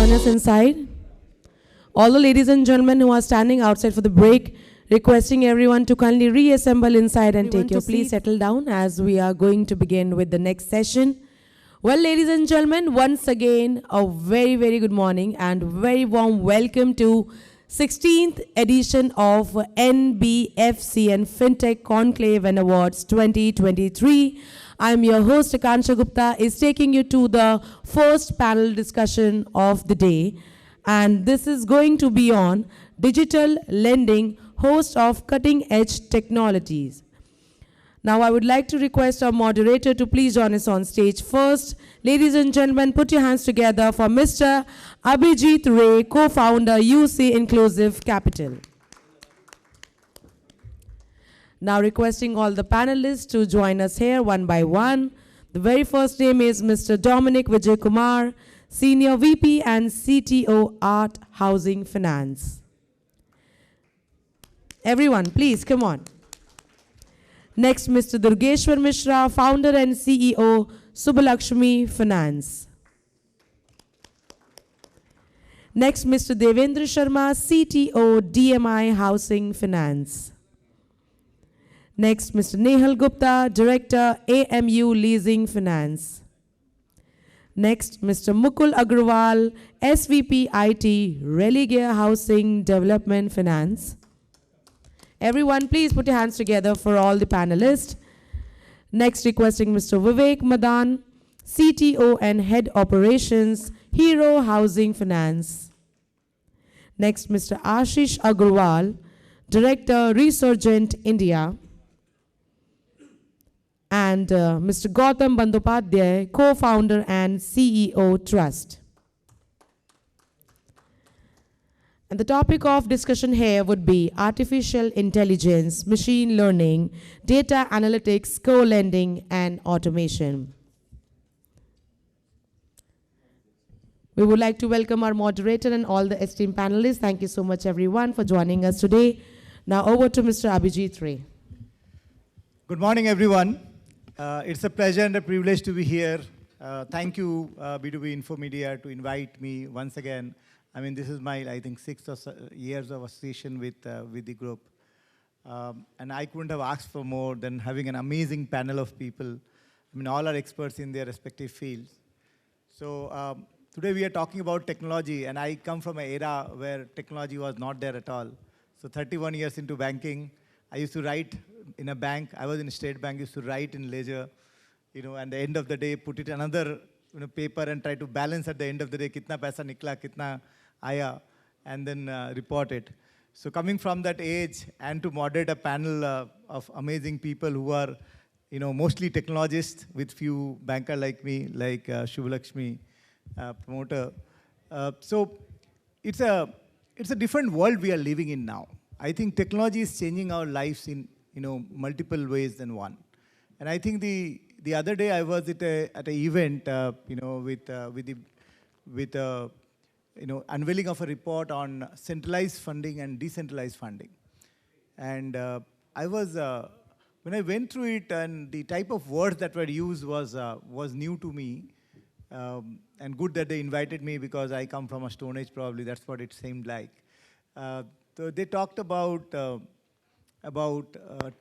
join us inside. All the ladies and gentlemen who are standing outside for the break, requesting everyone to kindly reassemble inside and take your seats. Please settle down as we are going to begin with the next session. Well, ladies and gentlemen, once again, a very, very good morning and very warm welcome to 16th edition of NBFC and Fintech Conclave and Awards 2023. I'm your host, Gupta, is taking you to the first panel discussion of the day. And this is going to be on digital lending, host of cutting edge technologies. Now I would like to request our moderator to please join us on stage first. Ladies and gentlemen, put your hands together for Mr. Abhijit Ray, co-founder, UC Inclusive Capital. Now requesting all the panelists to join us here one by one. The very first name is Mr. Dominic Vijay Kumar, Senior VP and CTO Art Housing Finance. Everyone, please come on. Next, Mr. Durgeshwar Mishra, founder and CEO, Subhlakshmi Finance. Next, Mr. Devendra Sharma, CTO, DMI Housing Finance. Next, Mr. Nehal Gupta, Director, AMU Leasing Finance. Next, Mr. Mukul Agrawal, SVP IT, Religare Housing Development Finance. Everyone, please put your hands together for all the panelists. Next, requesting Mr. Vivek Madan, CTO and Head Operations, Hero Housing Finance. Next, Mr. Ashish Agarwal, Director, Resurgent India. And Mr. Gautam Bandyopadhyay, co-founder and CEO, Trustt. And the topic of discussion here would be artificial intelligence, machine learning, data analytics, co-lending, and automation. We would like to welcome our moderator and all the esteemed panelists. Thank you so much, everyone, for joining us today. Now over to Mr. Abhijit Ray. Good morning, everyone. It's a pleasure and a privilege to be here. Thank you, B2B Info Media, to invite me once again. I mean, this is my, I think, 6 years of association with the group. And I couldn't have asked for more than having an amazing panel of people. I mean, all are experts in their respective fields. So today we are talking about technology, and I come from an era where technology was not there at all. So 31 years into banking, I used to write in a bank. I was in a state bank, used to write in ledger, and at the end of the day, put it another paper and try to balance at the end of the day, kitna paisa nikla, kitna aya, and then report it. So coming from that age and to moderate a panel of amazing people who are, mostly technologists with few banker like me, like Subhlakshmi, promoter. So it's a different world we are living in now. I think technology is changing our lives in multiple ways than one. And I think the other day I was at an event with unveiling of a report on centralized funding and decentralized funding. And when I went through it, and the type of words that were used was new to me. And good that they invited me, because I come from a Stone Age, probably that's what it seemed like. So they talked about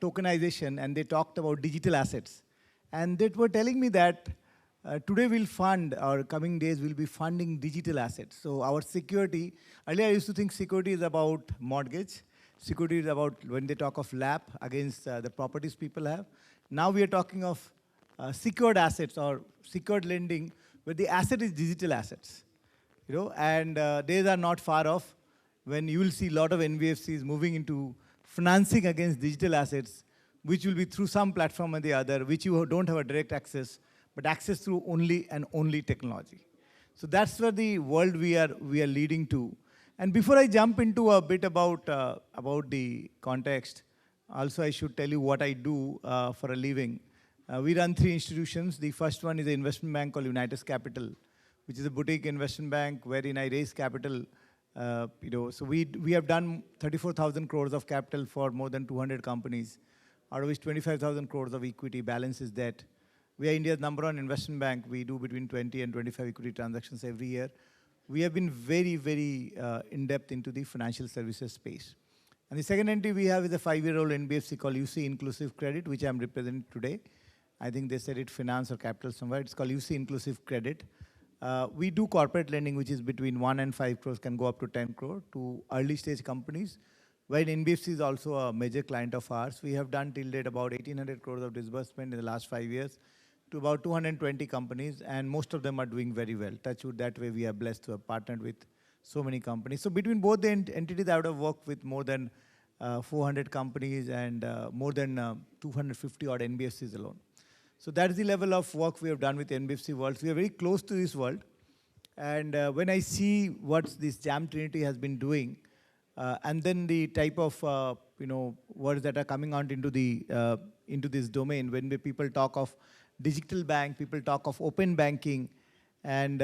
tokenization, and they talked about digital assets. And they were telling me that today we'll fund, our coming days we'll be funding digital assets. So our security, earlier I used to think security is about mortgage. Security is about when they talk of LAP against the properties people have. Now we are talking of secured assets or secured lending, where the asset is digital assets. And days are not far off when you will see a lot of NBFCs moving into financing against digital assets, which will be through some platform or the other, which you don't have a direct access, but access through only technology. So that's where the world we are leading to. And before I jump into a bit about the context, also I should tell you what I do for a living. We run 3 institutions. The first one is an investment bank called Unitas Capital, which is a boutique investment bank wherein I raise capital. So we have done 34,000 crores of capital for more than 200 companies, out of which 25,000 crores of equity, balance is debt. We are India's #1 investment bank. We do between 20 and 25 equity transactions every year. we have been very, very in-depth into the financial services space. And the second entity we have is a 5-year-old NBFC called UC Inclusive Credit, which I'm representing today. I think they said it finance or capital somewhere. It's called UC Inclusive Credit. We do corporate lending, which is between 1 and 5 crores, can go up to 10 crore to early stage companies, where NBFC is also a major client of ours. We have done till date about 1,800 crores of disbursement in the last 5 years to about 220 companies, and most of them are doing very well. Touch wood, that way we are blessed to have partnered with so many companies. So between both the entities, I would have worked with more than 400 companies and more than 250 odd NBFCs alone. So that's the level of work we have done with NBFC world. We are very close to this world. And when I see what this Jam Trinity has been doing, and then the type of words that are coming out into this domain, when people talk of digital bank, people talk of open banking, and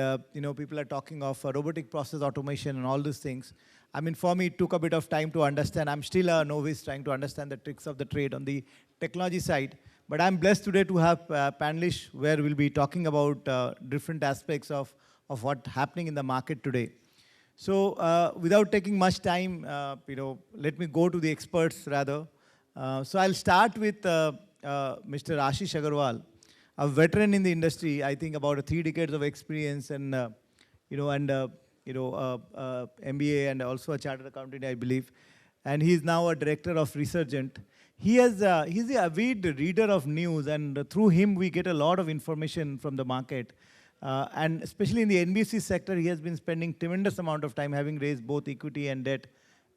people are talking of robotic process automation and all these things. I mean, for me, it took a bit of time to understand. I'm still a novice trying to understand the tricks of the trade on the technology side. But I'm blessed today to have panelists where we'll be talking about different aspects of what's happening in the market today. So without taking much time, let me go to the experts rather. So I'll start with Mr. Ashish Agarwal, a veteran in the industry, I think about 3 decades of experience and, MBA and also a chartered accountant, I believe. And he's now a director of Resurgent. He's the avid reader of news, and through him we get a lot of information from the market. And especially in the NBFC sector, he has been spending tremendous amount of time having raised both equity and debt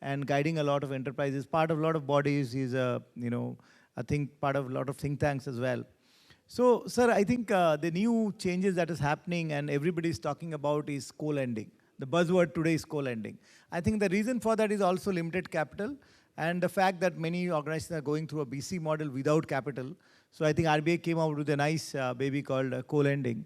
and guiding a lot of enterprises, part of a lot of bodies. He's, I think, part of a lot of think tanks as well. So, sir, I think the new changes that is happening and everybody is talking about is co-lending. The buzzword today is co-lending. I think the reason for that is also limited capital and the fact that many organizations are going through a BC model without capital. So I think RBI came out with a nice baby called co-lending.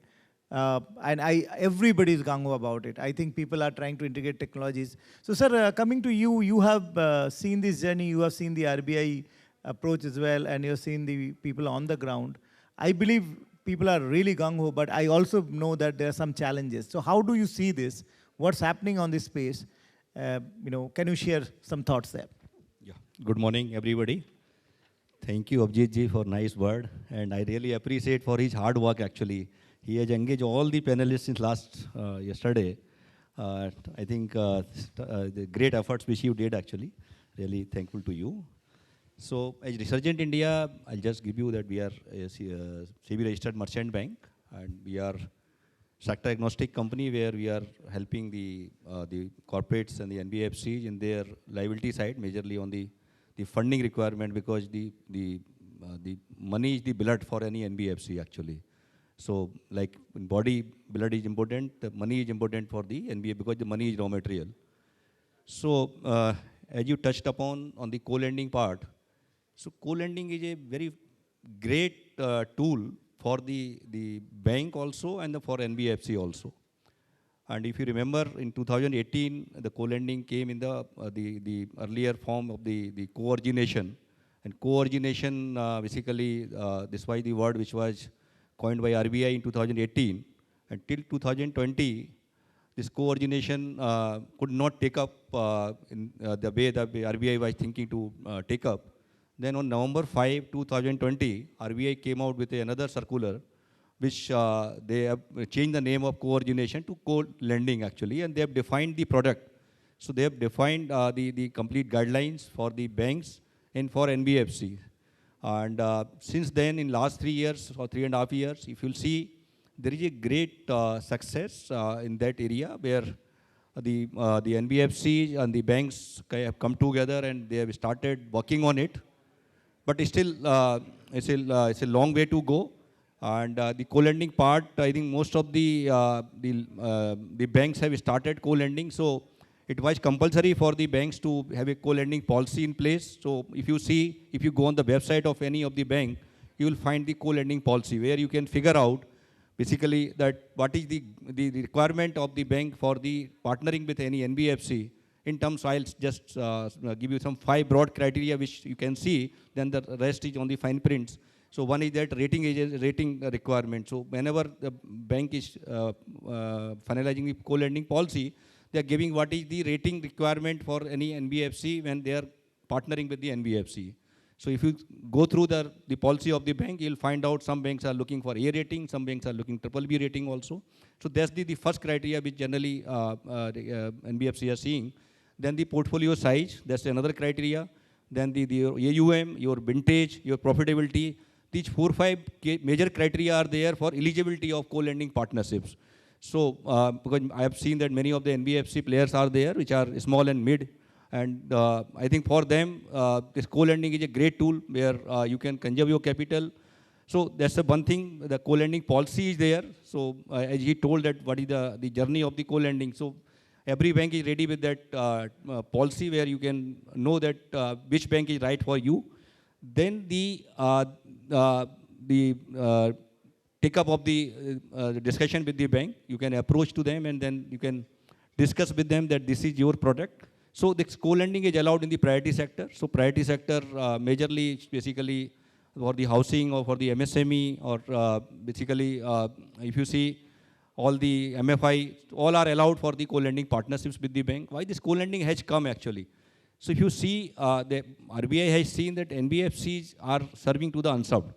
And everybody is gung-ho about it. I think people are trying to integrate technologies. So, sir, coming to you, you have seen this journey, you have seen the RBI approach as well, and you have seen the people on the ground. I believe people are really gung-ho, but I also know that there are some challenges. So how do you see this? What's happening on this space? Can you share some thoughts there? Yeah. Good morning, everybody. Thank you, Abhijit ji, for nice word. And I really appreciate for his hard work, actually. He has engaged all the panelists since yesterday. I think the great efforts which you did, actually. Really thankful to you. So, as Resurgent India, I'll just give you that we are a SEBI registered merchant bank, and we are sector agnostic company where we are helping the corporates and the NBFCs in their liability side, majorly on the funding requirement, because the money is the blood for any NBFC, actually. So, like in body, blood is important, the money is important for the NBFC because the money is raw material. So, as you touched upon on the co-lending part, so co-lending is a very great tool for the bank also and for NBFC also. And if you remember, in 2018, the co-lending came in the earlier form of the co-origination. And co-origination, basically, this was the word which was coined by RBI in 2018. Until 2020, this co-origination could not take up in the way that the RBI was thinking to take up. Then on November 5, 2020, RBI came out with another circular, which they have changed the name of co-origination to co-lending, actually, and they have defined the product. So they have defined the complete guidelines for the banks and for NBFC. And since then, in last 3 years or 3.5 years, if you'll see, there is a great success in that area where the NBFCs and the banks have come together and they have started working on it. But still, it's a long way to go. And the co-lending part, I think most of the banks have started co-lending. So it was compulsory for the banks to have a co-lending policy in place. So if you go on the website of any of the bank, you will find the co-lending policy where you can figure out basically that what is the requirement of the bank for the partnering with any NBFC. In terms, I'll just give you some 5 broad criteria which you can see, then the rest is on the fine prints. So one is that rating requirement. So whenever the bank is finalizing the co-lending policy, they are giving what is the rating requirement for any NBFC when they are partnering with the NBFC. So if you go through the policy of the bank, you'll find out some banks are looking for A rating, some banks are looking BBB rating also. So that's the first criteria which generally NBFC are seeing. Then the portfolio size, that's another criteria. Then the AUM, your vintage, your profitability. These 4 or 5 major criteria are there for eligibility of co-lending partnerships. So because I have seen that many of the NBFC players are there, which are small and mid. And I think for them, this co-lending is a great tool where you can conserve your capital. So that's the one thing, the co-lending policy is there. So as he told that what is the journey of the co-lending. So every bank is ready with that policy where you can know that which bank is right for you. Then the take up of the discussion with the bank, you can approach to them and then you can discuss with them that this is your product. So this co-lending is allowed in the priority sector. So priority sector majorly basically for the housing or for the MSME or basically if you see all the MFI, all are allowed for the co-lending partnerships with the bank. Why this co-lending has come actually? So if you see the RBI has seen that NBFCs are serving to the unserved.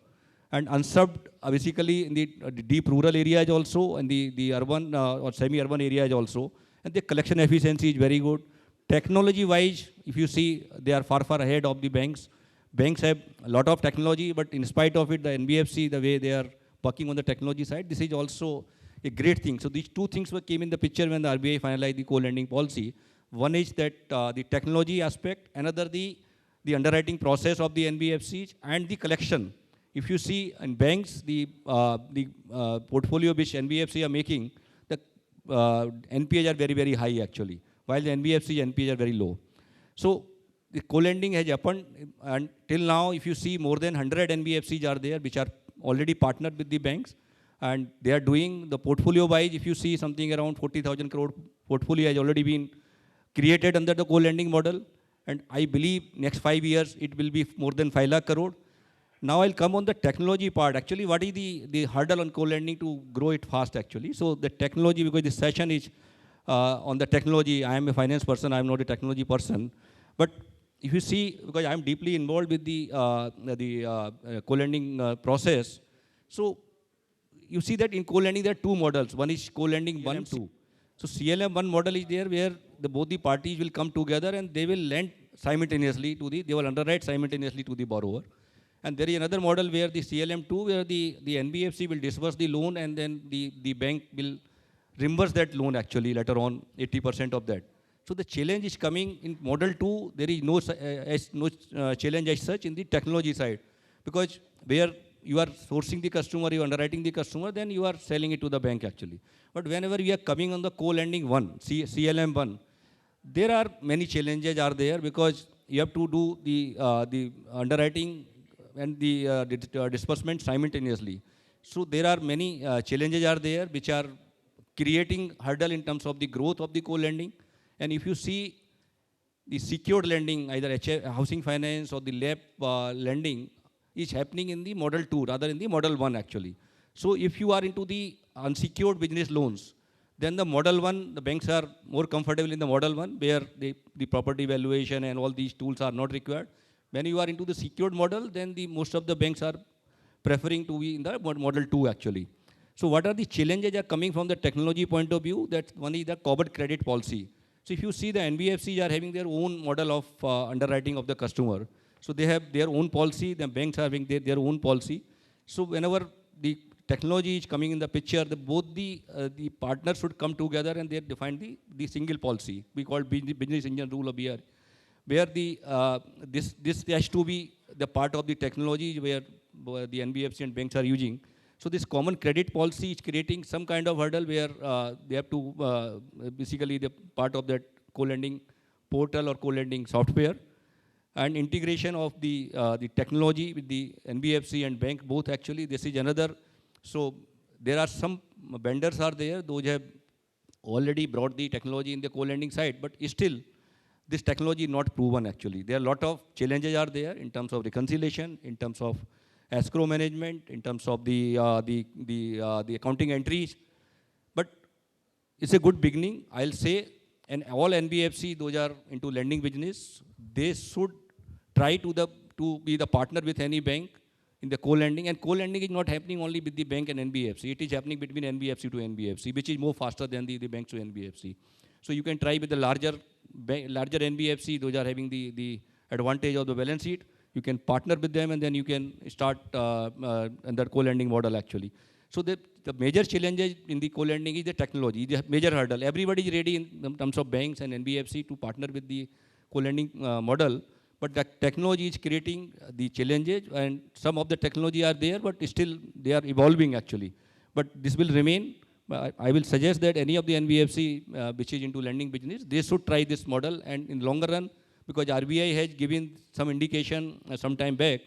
And unserved basically in the deep rural areas also and the urban or semi-urban areas also. And the collection efficiency is very good. Technology-wise, if you see, they are far ahead of the banks. Banks have a lot of technology, but in spite of it, the NBFC, the way they are working on the technology side, this is also a great thing. So these two things came in the picture when the RBI finalized the co-lending policy. One is that the technology aspect, another the underwriting process of the NBFCs and the collection. If you see in banks, the portfolio which NBFC are making, the NPAs are very high actually, while the NBFC NPAs are very low. So the co-lending has happened, and till now, if you see more than 100 NBFCs are there, which are already partnered with the banks, and they are doing the portfolio-wise, if you see something around 40,000 crore portfolio has already been created under the co-lending model, and I believe next 5 years, it will be more than 5 lakh crore. Now I'll come on the technology part. Actually, what is the hurdle on co-lending to grow it fast actually? So the technology, because this session is on the technology. I am a finance person, I am not a technology person. But if you see, because I am deeply involved with the co-lending process, so you see that in co-lending there are two models. One is co-lending 1, 2. So CLM 1 model is there where both the parties will come together and they will lend simultaneously to they will underwrite simultaneously to the borrower. And there is another model where the CLM 2 where the NBFC will disburse the loan and then the bank will reimburse that loan actually later on 80% of that. So the challenge is coming in model 2, there is no challenge as such in the technology side. Because where you are sourcing the customer, you are underwriting the customer, then you are selling it to the bank actually. But whenever we are coming on the co-lending 1, CLM 1, there are many challenges are there because you have to do the underwriting and the disbursement simultaneously. So there are many challenges are there which are creating hurdle in terms of the growth of the co-lending. And if you see the secured lending, either housing finance or the LAP lending is happening in the model 2 rather in the model 1 actually. So if you are into the unsecured business loans, then the model 1, the banks are more comfortable in the model 1 where the property valuation and all these tools are not required. When you are into the secured model, then most of the banks are preferring to be in the model 2 actually. So what are the challenges are coming from the technology point of view? That one is the covered credit policy. So if you see the NBFCs are having their own model of underwriting of the customer. So they have their own policy, the banks are having their own policy. So whenever the technology is coming in the picture, both the partners should come together and they define the single policy. We call business engine rule of BR, where this has to be the part of the technology where the NBFC and banks are using. So this common credit policy is creating some kind of hurdle where they have to basically the part of that co-lending portal or co-lending software and integration of the technology with the NBFC and bank both actually. This is another. So there are some vendors are there, those have already brought the technology in the co-lending side, but still this technology is not proven actually. There are a lot of challenges are there in terms of reconciliation, in terms of escrow management, in terms of the accounting entries. But it's a good beginning, I'll say. And all NBFC, those are into lending business, they should try to be the partner with any bank in the co-lending. And co-lending is not happening only with the bank and NBFC. It is happening between NBFC to NBFC, which is more faster than the banks to NBFC. So you can try with the larger NBFC, those are having the advantage of the balance sheet. You can partner with them, and then you can start under co-lending model actually. So the major challenges in the co-lending is the technology, the major hurdle. Everybody is ready in terms of banks and NBFC to partner with the co-lending model, but the technology is creating the challenges, and some of the technology are there, but still they are evolving actually. But this will remain. I will suggest that any of the NBFC which is into lending business, they should try this model, and in longer run, because RBI has given some indication some time back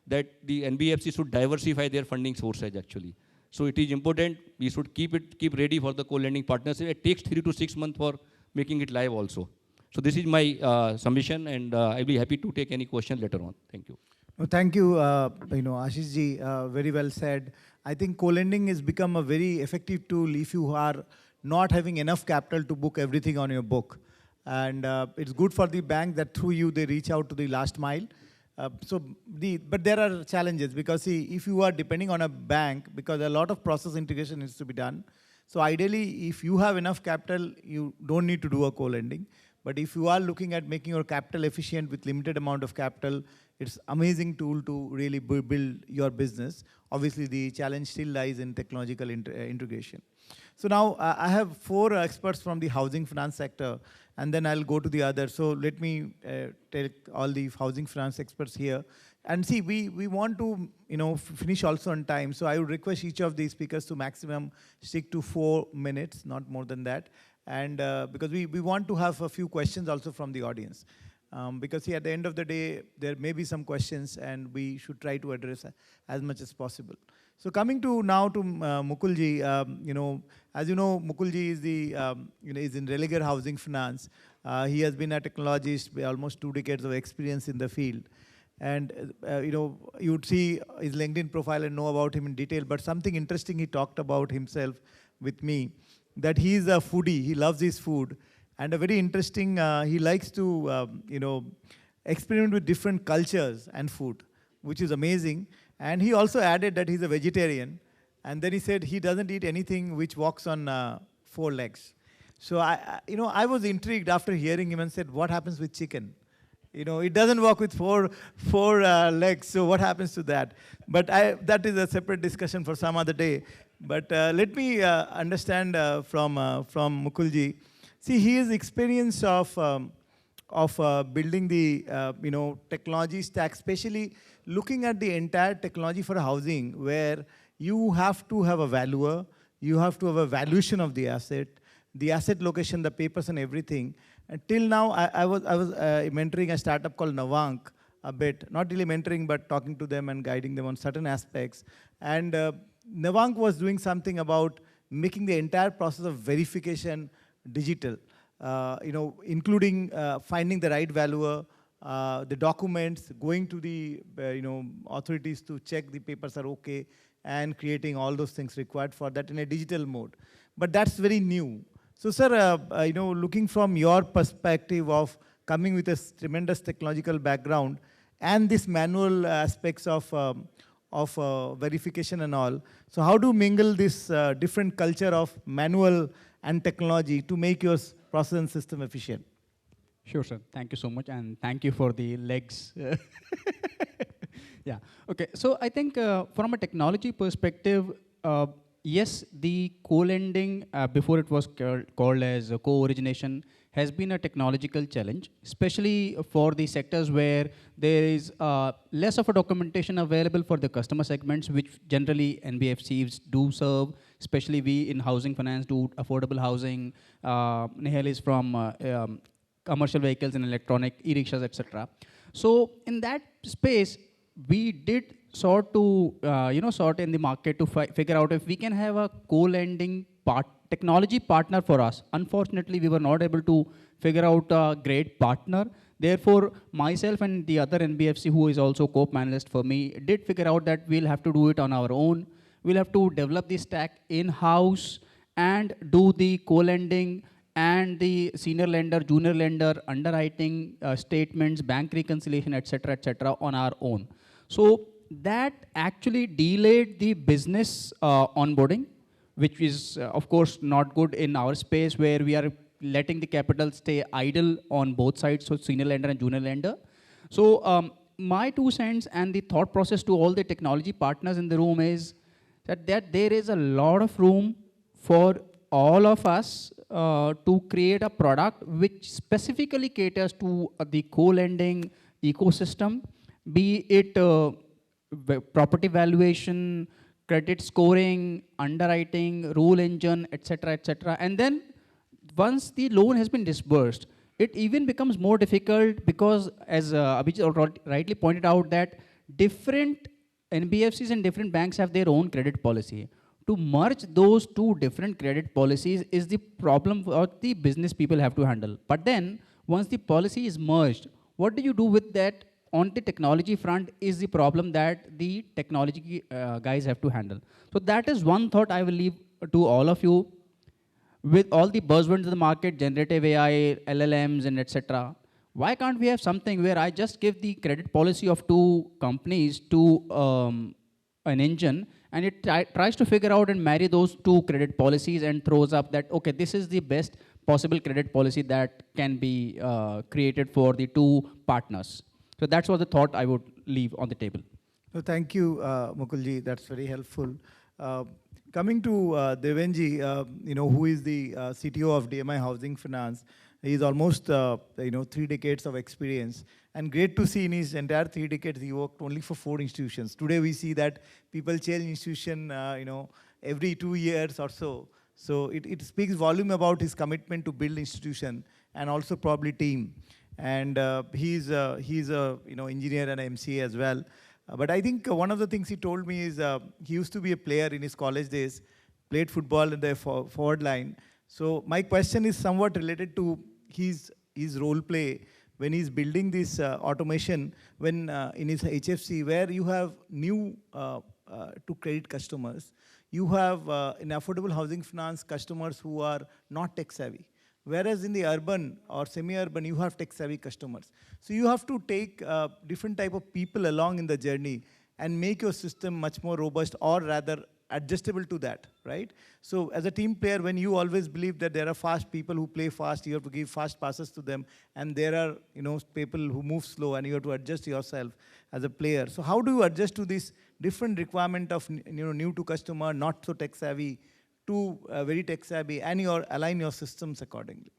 that the NBFC should diversify their funding sources actually. So it is important, we should keep ready for the co-lending partnership. It takes 3 to 6 months for making it live also. So this is my submission, and I'll be happy to take any question later on. Thank you. No, thank you, Ashish ji, very well said. I think co-lending has become a very effective tool if you are not having enough capital to book everything on your book. And it's good for the bank that through you they reach out to the last mile. But there are challenges, because see, if you are depending on a bank, because a lot of process integration needs to be done. So ideally, if you have enough capital, you don't need to do a co-lending. But if you are looking at making your capital efficient with limited amount of capital, it's amazing tool to really build your business. Obviously, the challenge still lies in technological integration. So now I have 4 experts from the housing finance sector, and then I'll go to the others. So let me take all the housing finance experts here. And see, we want to finish also on time. So I would request each of the speakers to maximum stick to 4 minutes, not more than that. And because we want to have a few questions also from the audience. Because see, at the end of the day, there may be some questions, and we should try to address as much as possible. So coming to now to Mukul ji, as you know, Mukul ji is is in Religare housing finance. He has been a technologist with almost 2 decades of experience in the field. And you would see his LinkedIn profile and know about him in detail. But something interesting he talked about himself with me, that he is a foodie. He loves his food. And a very interesting, he likes to, experiment with different cultures and food, which is amazing. And he also added that he's a vegetarian. And then he said he doesn't eat anything which walks on 4 legs. So I was intrigued after hearing him and said, what happens with chicken? It doesn't walk with four legs. So what happens to that? But that is a separate discussion for some other day. But let me understand from Mukul ji. See, his experience of building the technology stack, especially looking at the entire technology for housing, where you have to have a valuer, you have to have a valuation of the asset location, the papers and everything. Till now, I was mentoring a startup called Navank a bit, not really mentoring, but talking to them and guiding them on certain aspects. And Navank was doing something about making the entire process of verification digital, including finding the right valuer, the documents, going to the authorities to check the papers are okay, and creating all those things required for that in a digital mode. But that's very new. So, sir, looking from your perspective of coming with a tremendous technological background and this manual aspects of verification and all, so how do you mingle this different culture of manual and technology to make your process and system efficient? Sure, sir. Thank you so much, and thank you for the legs. Yeah. Okay. So I think from a technology perspective, yes, the co-lending, before it was called as co-origination, has been a technological challenge, especially for the sectors where there is less of a documentation available for the customer segments, which generally NBFCs do serve, especially we in housing finance do affordable housing. Nehal is from commercial vehicles and electronic, e-rickshaws, etc. So in that space, we did sort in the market to figure out if we can have a co-lending technology partner for us. Unfortunately, we were not able to figure out a great partner Therefore, myself and the other NBFC who is also co-panelist for me did figure out that we'll have to do it on our own. We'll have to develop the stack in-house and do the co-lending and the senior lender, junior lender, underwriting statements, bank reconciliation, etc., on our own. So that actually delayed the business onboarding, which is, of course, not good in our space where we are letting the capital stay idle on both sides, so senior lender and junior lender. So my 2 cents and the thought process to all the technology partners in the room is that there is a lot of room for all of us to create a product which specifically caters to the co-lending ecosystem, be it property valuation, credit scoring, underwriting, rule engine, etc. And then once the loan has been disbursed, it even becomes more difficult because, as Abhijit rightly pointed out, that different NBFCs and different banks have their own credit policy. To merge those 2 different credit policies is the problem what the business people have to handle. But then, once the policy is merged, what do you do with that on the technology front is the problem that the technology guys have to handle. So that is one thought I will leave to all of you. With all the buzzwords in the market, generative AI, LLMs, and etc., why can't we have something where I just give the credit policy of 2 companies to an engine, and it tries to figure out and marry those 2 credit policies and throws up that, okay, this is the best possible credit policy that can be created for the 2 partners. So that's what the thought I would leave on the table. No, thank you, Mukulji. That's very helpful. Coming to Devendra, who is the CTO of DMI Housing Finance. He's almost 3 decades of experience, and great to see in his entire 3 decades he worked only for 4 institutions. Today we see that people change institution, every 2 years or so. So it speaks volume about his commitment to build institution and also probably team. And he's a engineer and MCA as well. But I think one of the things he told me is he used to be a player in his college days, played football in the forward line. So my question is somewhat related to his role play when he's building this automation when in his HFC, where you have new to credit customers. You have in affordable housing finance customers who are not tech savvy. Whereas in the urban or semi-urban, you have tech-savvy customers. So you have to take different type of people along in the journey and make your system much more robust or rather adjustable to that, right? So as a team player, when you always believe that there are fast people who play fast, you have to give fast passes to them, and there are people who move slow, and you have to adjust yourself as a player. So how do you adjust to this different requirement of new to customer, not so tech-savvy, to very tech savvy, and align your systems accordingly?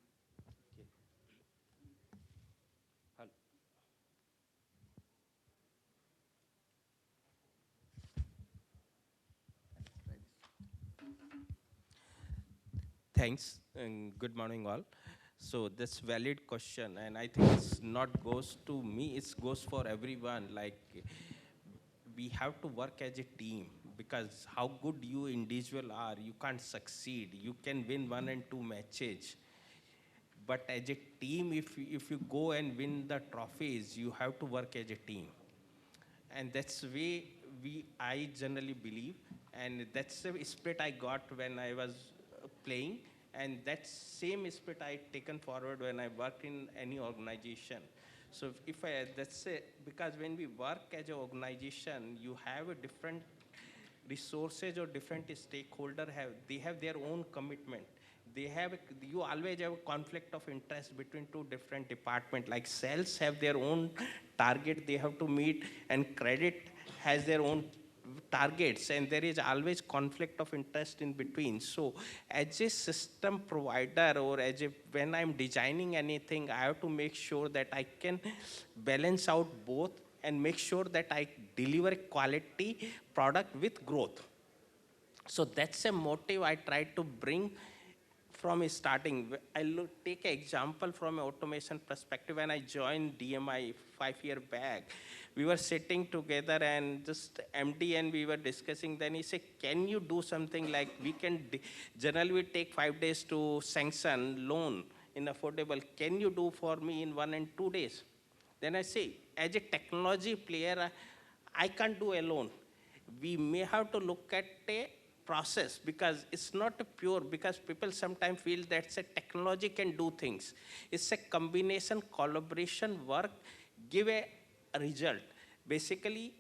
Thanks, and good morning all. So that's valid question, and I think it's not goes to me, it goes for everyone. Like, we have to work as a team, because how good you individual are, you can't succeed. You can win 1 and 2 matches, but as a team, if you go and win the trophies, you have to work as a team. And that's the way I generally believe, and that's the spirit I got when I was playing, and that same spirit I taken forward when I worked in any organization. So that's it, because when we work as an organization, you have a different resources or different stakeholder they have their own commitment. You always have a conflict of interest between 2 different departments. Like sales have their own target they have to meet, and credit has their own targets, and there is always conflict of interest in between. So as a system provider, or when I'm designing anything, I have to make sure that I can balance out both and make sure that I deliver quality product with growth. So that's a motive I try to bring from starting. I'll take an example from an automation perspective. When I joined DMI 5 years back, we were sitting together and just MD, and we were discussing. Then he said, can you do something like generally we take 5 days to sanction loan in affordable. Can you do for me in 1 and 2 days? Then I say, as a technology player, I can't do alone. We may have to look at a process because it's not a pure, because people sometimes feel that a technology can do things. It's a combination, collaboration, work, give a result. Basically,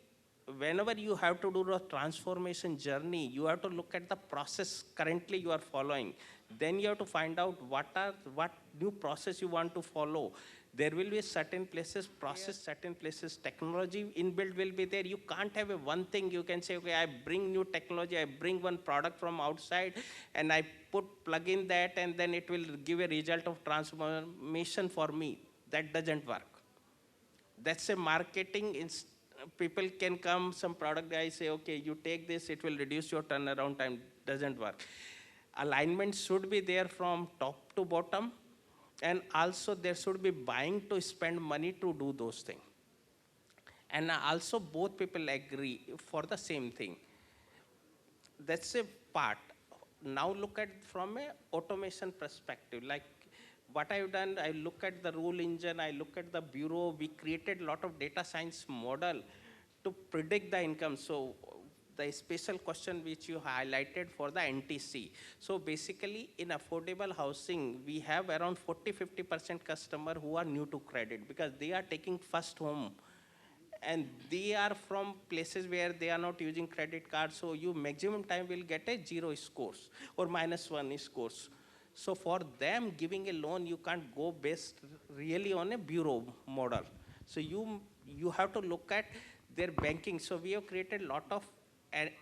whenever you have to do the transformation journey, you have to look at the process currently you are following. Then you have to find out what new process you want to follow. There will be certain places process, certain places technology inbuilt will be there. You can't have a one thing you can say, okay, I bring new technology, I bring one product from outside and I plug in that and then it will give a result of transformation for me. That doesn't work. That's a marketing. People can come, some product guy say, okay, you take this, it will reduce your turnaround time. Doesn't work. Alignment should be there from top to bottom. And also there should be buying to spend money to do those things. And also both people agree for the same thing. That's a part. Now look at from a automation perspective. Like what I've done, I look at the rule engine, I look at the bureau, we created a lot of data science model to predict the income. So the special question which you highlighted for the NTC. So basically in affordable housing, we have around 40-50% customer who are new to credit because they are taking first home. And they are from places where they are not using credit cards. So you maximum time will get a 0 scores or -1 scores. So for them giving a loan, you can't go based really on a bureau model. So you have to look at their banking. So we have created a lot of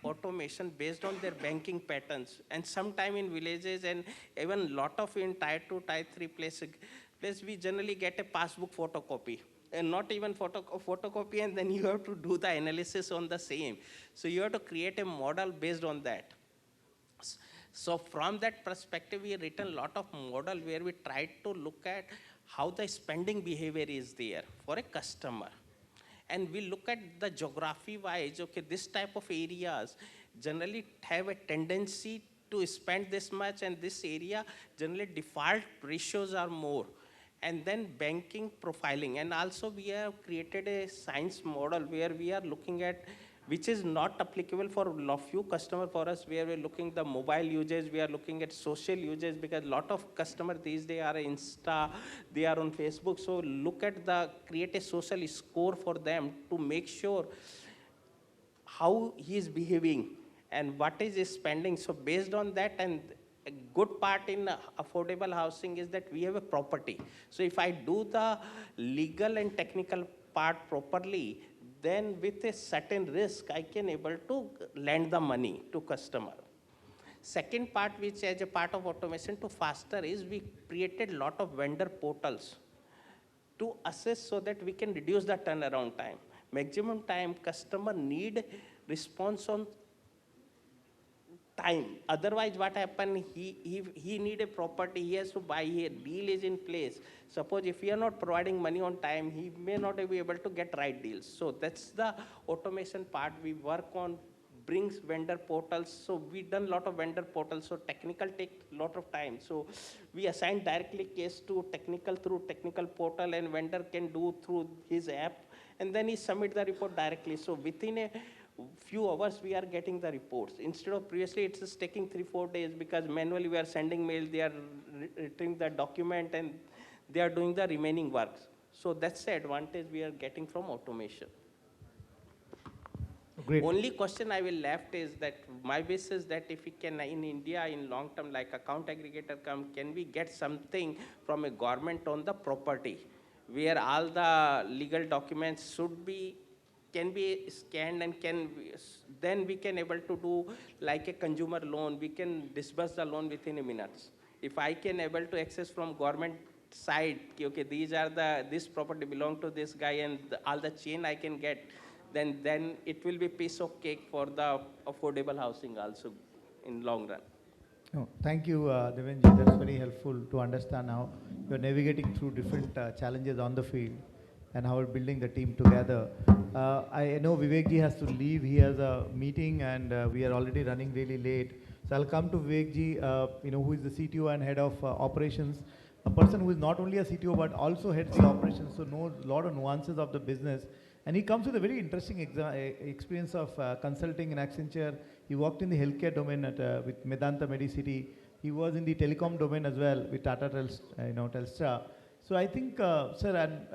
automation based on their banking patterns. And sometime in villages and even lot of in tier 2, tier 3 places, we generally get a passbook photocopy. And not even photocopy, and then you have to do the analysis on the same. So you have to create a model based on that. So from that perspective, we have written a lot of model where we tried to look at how the spending behavior is there for a customer. And we look at the geography wise, okay, this type of areas generally have a tendency to spend this much, and this area generally default ratios are more. And then banking profiling. And also we have created a science model where we are looking at, which is not applicable for a few customers for us, where we're looking the mobile usage, we are looking at social usage, because a lot of customers these days are Insta, they are on Facebook. So look at create a social score for them to make sure how he is behaving and what is his spending. So based on that, and a good part in affordable housing is that we have a property. So if I do the legal and technical part properly, then with a certain risk, I can able to lend the money to customer. Second part, which as a part of automation to faster, is we created a lot of vendor portals to assess so that we can reduce the turnaround time. Maximum time customer need response on time. Otherwise, what happen? He need a property. He has to buy. A deal is in place. Suppose if we are not providing money on time, he may not be able to get right deals. So that's the automation part. We work on brings vendor portals. So we done a lot of vendor portals. So technical take a lot of time. So we assign directly case to technical through technical portal, and vendor can do through his app, and then he submit the report directly. So within a few hours we are getting the reports. Instead of previously it's just taking 3-4 days, because manually we are sending mail, they are retrieving the document, and they are doing the remaining works. So that's the advantage we are getting from automation. Great. Only question I will left is that my wish is that if we can in India in long term, like account aggregator can we get something from a government on the property where all the legal documents can be scanned, and then we can able to do like a consumer loan. We can disburse the loan within a minutes. If I can able to access from government side, okay, this property belong to this guy, and all the chain I can get, then it will be piece of cake for the affordable housing also in long run. Oh, thank you, Devendra. That's very helpful to understand how you're navigating through different challenges on the field and how we're building the team together. I know Vivek ji has to leave. He has a meeting, and we are already running really late. So I'll come to Vivek ji, who is the CTO and head of operations. a person who is not only a CTO but also heads the operations, so knows a lot of nuances of the business. And he comes with a very interesting experience of consulting in Accenture. He worked in the healthcare domain with Medanta Medicity. He was in the telecom domain as well with Tata Telstra. So I think, sir, and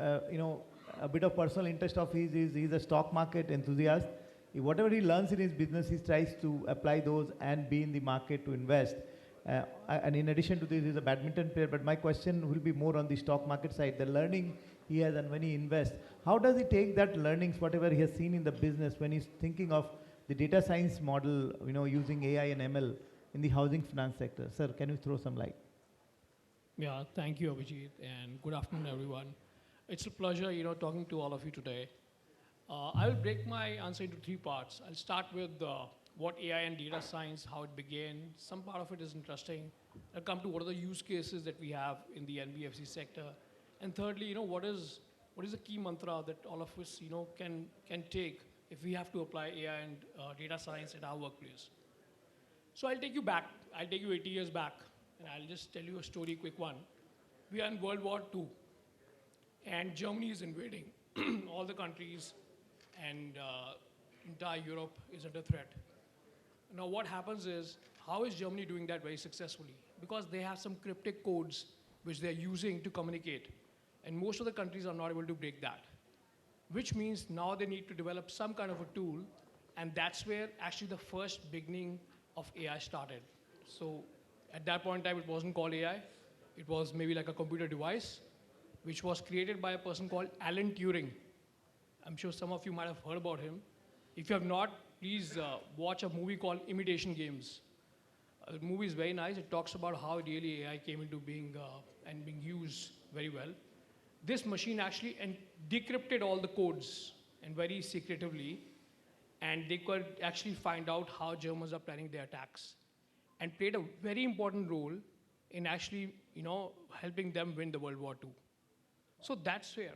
a bit of personal interest of his is he's a stock market enthusiast. Whatever he learns in his business, he tries to apply those and be in the market to invest. And in addition to this, he's a badminton player. But my question will be more on the stock market side. The learning he has, and when he invests, how does he take that learnings, whatever he has seen in the business, when he's thinking of the data science model, using AI and ML in the housing finance sector? Sir, can you throw some light? Yeah, thank you, Abhijit, and good afternoon, everyone. It's a pleasure, talking to all of you today. I will break my answer into three parts. I'll start with what AI and data science, how it began. Some part of it is interesting. I'll come to what are the use cases that we have in the NBFC sector. And thirdly, what is the key mantra that all of us, can take if we have to apply AI and data science at our workplace. So I'll take you back. I'll take you 80 years back, and I'll just tell you a story, quick one. We are in World War II, and Germany is invading all the countries, and entire Europe is under threat. Now what happens is, how is Germany doing that very successfully? Because they have some cryptic codes which they're using to communicate. And most of the countries are not able to break that. Which means now they need to develop some kind of a tool, and that's where actually the first beginning of AI started. So at that point in time, it wasn't called AI. It was maybe like a computer device, which was created by a person called Alan Turing. I'm sure some of you might have heard about him. If you have not, please watch a movie called Imitation Games. The movie is very nice. It talks about how really AI came into being and being used very well. This machine actually decrypted all the codes and very secretively, and they could actually find out how Germans are planning their attacks, and played a very important role in actually, helping them win the World War II. So that's where,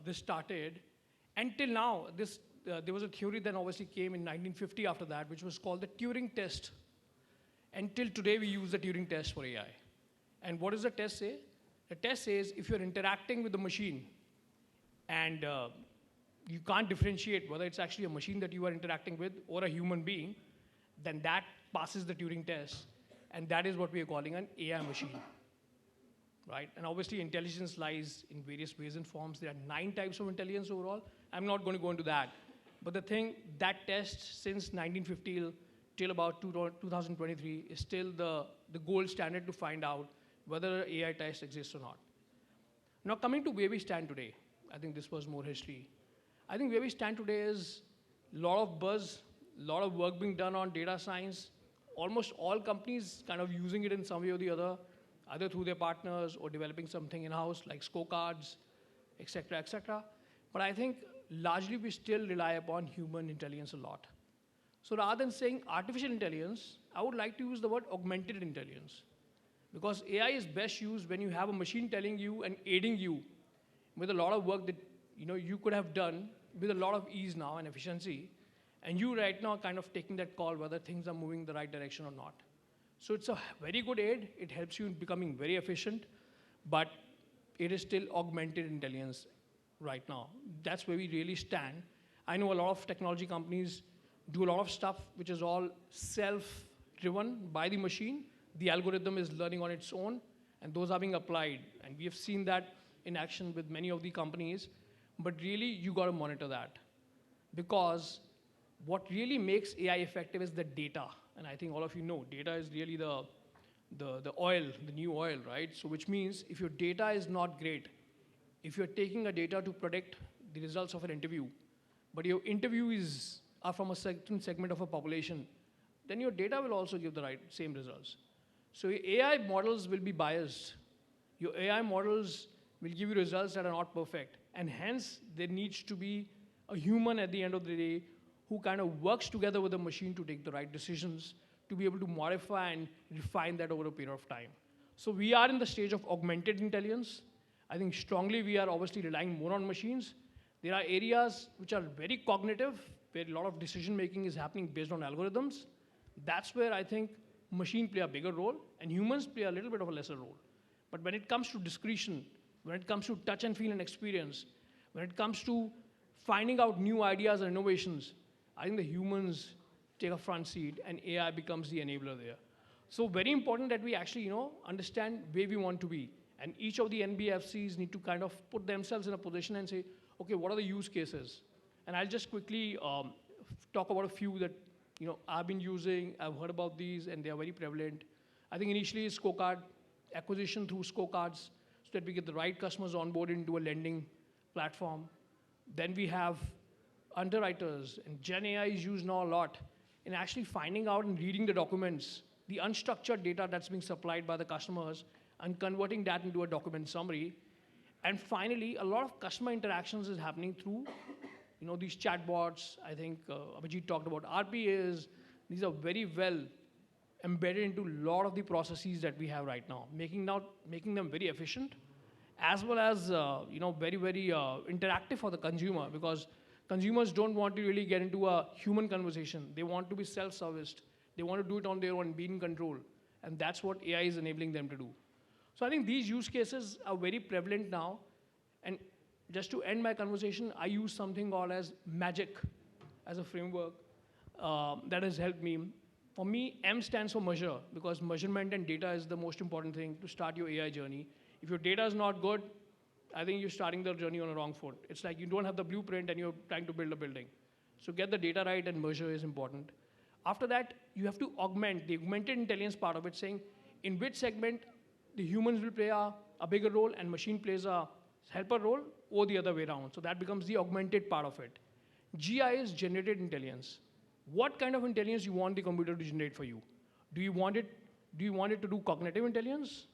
this started. Until now, there was a theory that obviously came in 1950 after that, which was called the Turing test. Until today, we use the Turing test for AI. And what does the test say? The test says if you're interacting with the machine and you can't differentiate whether it's actually a machine that you are interacting with or a human being, then that passes the Turing test. And that is what we are calling an AI machine. Right? And obviously, intelligence lies in various ways and forms. There are 9 types of intelligence overall. I'm not going to go into that. But the thing, that test since 1950 till about 2023 is still the gold standard to find out whether an AI test exists or not. Now coming to where we stand today, I think this was more history. I think where we stand today is a lot of buzz, a lot of work being done on data science. Almost all companies kind of using it in some way or the other, either through their partners or developing something in-house like scorecards, et cetera, et cetera. But I think largely we still rely upon human intelligence a lot. So rather than saying artificial intelligence, I would like to use the word augmented intelligence. Because AI is best used when you have a machine telling you and aiding you with a lot of work that you could have done with a lot of ease now and efficiency. And you right now are kind of taking that call whether things are moving in the right direction or not. So it's a very good aid. It helps you in becoming very efficient, but it is still augmented intelligence right now. That's where we really stand. I know a lot of technology companies do a lot of stuff which is all self-driven by the machine. The algorithm is learning on its own, and those are being applied. And we have seen that in action with many of the companies. But really, you got to monitor that. Because what really makes AI effective is the data. And I think all of you know, data is really the oil, the new oil, right? So which means if your data is not great, if you're taking a data to predict the results of an interview, but your interviews are from a certain segment of a population, then your data will also give the same results. So your AI models will be biased. Your AI models will give you results that are not perfect. And hence, there needs to be a human at the end of the day who kind of works together with the machine to take the right decisions, to be able to modify and refine that over a period of time. So we are in the stage of augmented intelligence. I think strongly we are obviously relying more on machines. There are areas which are very cognitive, where a lot of decision making is happening based on algorithms. That's where I think machine play a bigger role and humans play a little bit of a lesser role. But when it comes to discretion, when it comes to touch and feel and experience, when it comes to finding out new ideas and innovations, I think the humans take a front seat and AI becomes the enabler there. So very important that we actually, understand where we want to be. And each of the NBFCs need to kind of put themselves in a position and say, okay, what are the use cases? And I'll just quickly talk about a few that, I've been using, I've heard about these, and they are very prevalent. I think initially it's scorecard, acquisition through scorecards, so that we get the right customers onboarded into a lending platform. Then we have underwriters, and Gen AI is used now a lot in actually finding out and reading the documents, the unstructured data that's being supplied by the customers, and converting that into a document summary. And finally, a lot of customer interactions is happening through, these chatbots. I think Abhijit talked about RPAs. These are very well embedded into a lot of the processes that we have right now, making them very efficient, as well as very, very interactive for the consumer, because consumers don't want to really get into a human conversation. They want to be self-serviced. They want to do it on their own, be in control. And that's what AI is enabling them to do. So I think these use cases are very prevalent now. And just to end my conversation, I use something called as Magic as a framework that has helped me. For me, M stands for measure, because measurement and data is the most important thing to start your AI journey. If your data is not good, I think you're starting the journey on a wrong foot. It's like you don't have the blueprint and you're trying to build a building. So get the data right, and measure is important. After that, you have to augment the augmented intelligence part of it, saying in which segment the humans will play a bigger role and machine plays a helper role, or the other way around. So that becomes the augmented part of it. GI is generated intelligence. What kind of intelligence you want the computer to generate for you? Do you want it to do cognitive intelligence?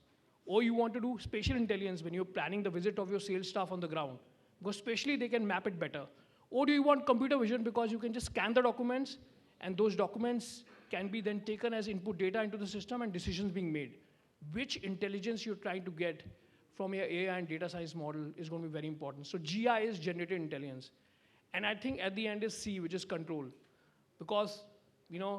Or you want to do spatial intelligence when you're planning the visit of your sales staff on the ground? Because spatially they can map it better. Or do you want computer vision, because you can just scan the documents and those documents can be then taken as input data into the system and decisions being made. Which intelligence you're trying to get from your AI and data science model is going to be very important. So GI is generated intelligence. And I think at the end is C, which is control. Because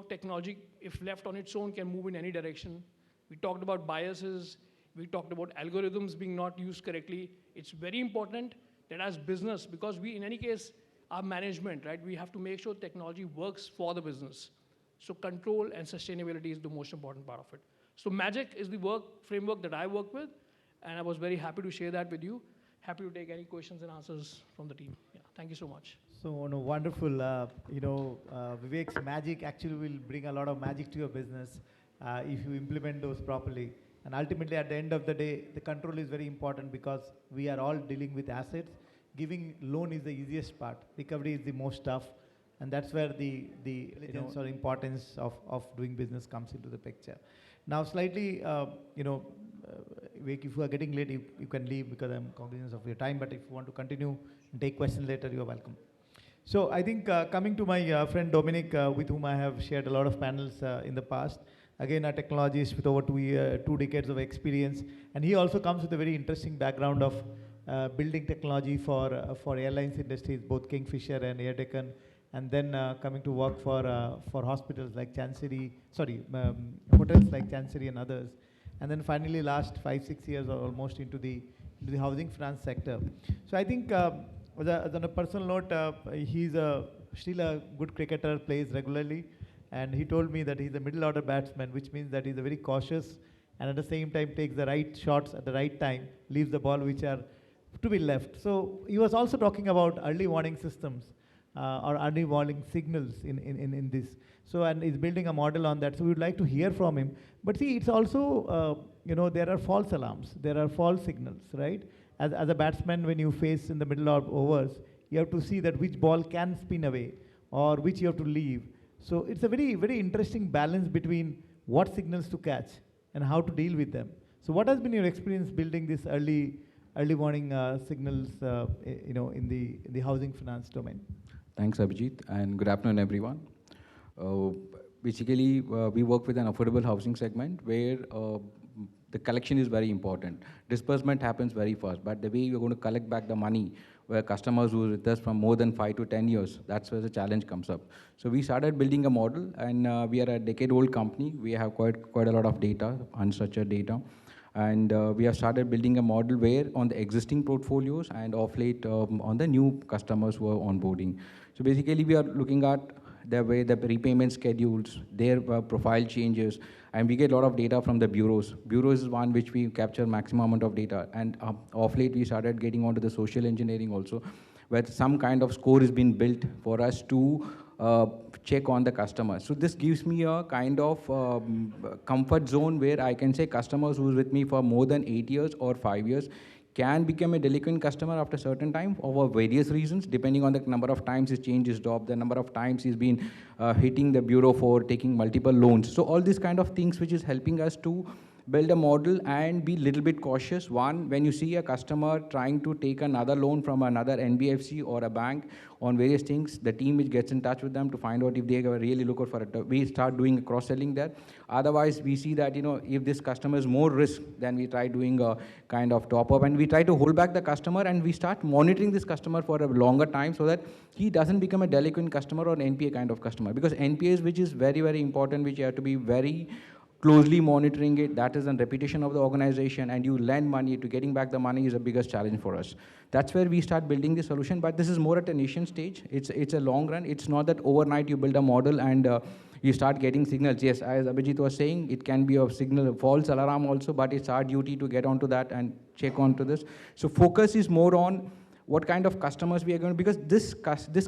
technology, if left on its own, can move in any direction. We talked about biases. We talked about algorithms being not used correctly. It's very important that as business, because we, in any case, are management, right? We have to make sure technology works for the business. So control and sustainability is the most important part of it. So Magic is the framework that I work with, and I was very happy to share that with you. Happy to take any questions and answers from the team. Yeah, thank you so much. So no, wonderful. Vivek's magic actually will bring a lot of magic to your business if you implement those properly. And ultimately, at the end of the day, the control is very important, because we are all dealing with assets. Giving loan is the easiest part. Recovery is the most tough. And that's where the intelligence or importance of doing business comes into the picture. Now, slightly, Vivek, if you are getting late, you can leave, because I'm cognizant of your time. But if you want to continue and take questions later, you're welcome. So I think coming to my friend Dominic, with whom I have shared a lot of panels in the past. Again, a technologist with over 2 decades of experience. And he also comes with a very interesting background of building technology for airlines industries, both Kingfisher and Air Deccan, and then coming to work for hospitals like Chancery, hotels like Chancery and others. And then finally, last 5-6 years or almost into the housing finance sector. So I think, on a personal note, he's still a good cricketer, plays regularly. And he told me that he's a middle order batsman, which means that he's a very cautious and at the same time takes the right shots at the right time, leaves the ball which are to be left. So he was also talking about early warning systems or early warning signals in this. So, and he's building a model on that. So we would like to hear from him. But see, it's also, there are false alarms. There are false signals, right? As a batsman, when you face in the middle of overs, you have to see that which ball can spin away or which you have to leave. So it's a very, very interesting balance between what signals to catch and how to deal with them. So what has been your experience building this early warning signals, in the housing finance domain? Thanks, Abhijit, and good afternoon, everyone. Basically, we work with an affordable housing segment where the collection is very important. Disbursement happens very fast, but the way you're going to collect back the money, where customers who are with us from more than 5 to 10 years, that's where the challenge comes up. So we started building a model, and we are a decade-old company. We have quite a lot of data, unstructured data. And we have started building a model where on the existing portfolios and of late on the new customers who are onboarding. So basically we are looking at the way the repayment schedules, their profile changes, and we get a lot of data from the bureaus. Bureaus is one which we capture maximum amount of data. And of late we started getting onto the social engineering also, where some kind of score is being built for us to check on the customer. So this gives me a kind of comfort zone where I can say customers who's with me for more than 8 years or 5 years can become a delinquent customer after a certain time for various reasons, depending on the number of times he's changed his job, the number of times he's been hitting the bureau for taking multiple loans. So all these kind of things which is helping us to build a model and be a little bit cautious. One, when you see a customer trying to take another loan from another NBFC or a bank on various things, the team which gets in touch with them to find out if they are really looking for it. We start doing cross-selling there. Otherwise, we see that, if this customer is more risk, then we try doing a kind of top-up, and we try to hold back the customer, and we start monitoring this customer for a longer time so that he doesn't become a delinquent customer or an NPA kind of customer. Because NPAs, which is very, very important, which you have to be very closely monitoring it, that is a reputation of the organization, and you lend money to getting back the money is the biggest challenge for us. That's where we start building the solution, but this is more at a nation stage. It's a long run. It's not that overnight you build a model and you start getting signals. Yes, as Abhijit was saying, it can be a signal, a false alarm also, but it's our duty to get onto that and check onto this. So focus is more on what kind of customers we are going to, because this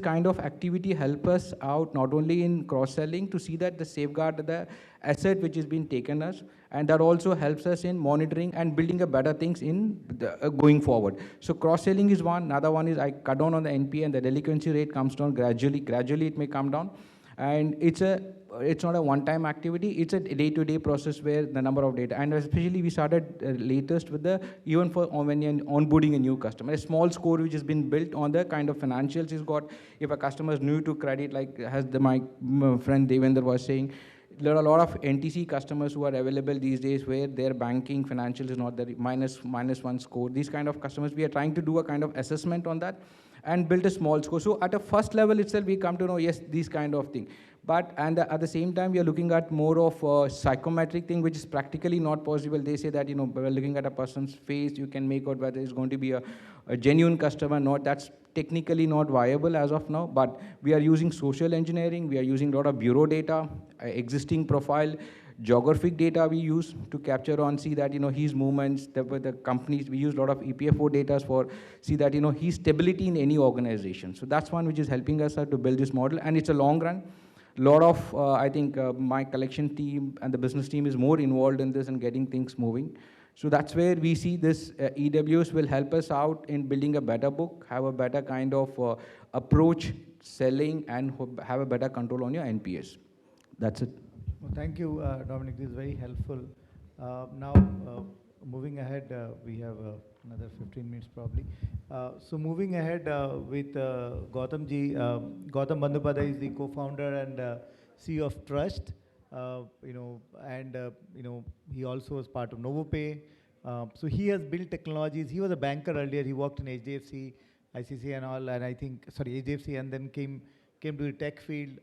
kind of activity help us out not only in cross-selling to see that the safeguard the asset which is being taken us, and that also helps us in monitoring and building a better things in the, going forward. So cross-selling is one. Another one is I cut down on the NPA and the delinquency rate comes down gradually. Gradually it may come down. And it's not a one-time activity, it's a day-to-day process where the number of data, and especially we started latest with the, even for when you're onboarding a new customer, a small score which has been built on the kind of financials he's got. If a customer is new to credit, like as my friend Devendra was saying, there are a lot of NTC customers who are available these days where their banking financials is not the minus one score. These kind of customers, we are trying to do a kind of assessment on that and build a small score. So at a first level itself, we come to know, yes, these kind of thing. But at the same time, we are looking at more of a psychometric thing, which is practically not possible. They say that, by looking at a person's face, you can make out whether it's going to be a genuine customer or not. That's technically not viable as of now, but we are using social engineering. We are using a lot of bureau data, existing profile, geographic data we use to capture on, see that, his movements, the companies, we use a lot of EPFO data for, see that, his stability in any organization. So that's one which is helping us to build this model, and it's a long run. A lot of, I think, my collection team and the business team is more involved in this and getting things moving. So that's where we see this EWs will help us out in building a better book, have a better kind of approach, selling, and have a better control on your NPS. That's it. Well, thank you, Dominic. This is very helpful. Now, moving ahead, we have another 15 minutes probably. So moving ahead with Gautam ji, Gautam Bandyopadhyay is the co-founder and CEO of Trustt. He also was part of NovoPay. So he has built technologies. He was a banker earlier. He worked in HDFC, ICC and all, and I think, sorry, HDFC, and then came to the tech field.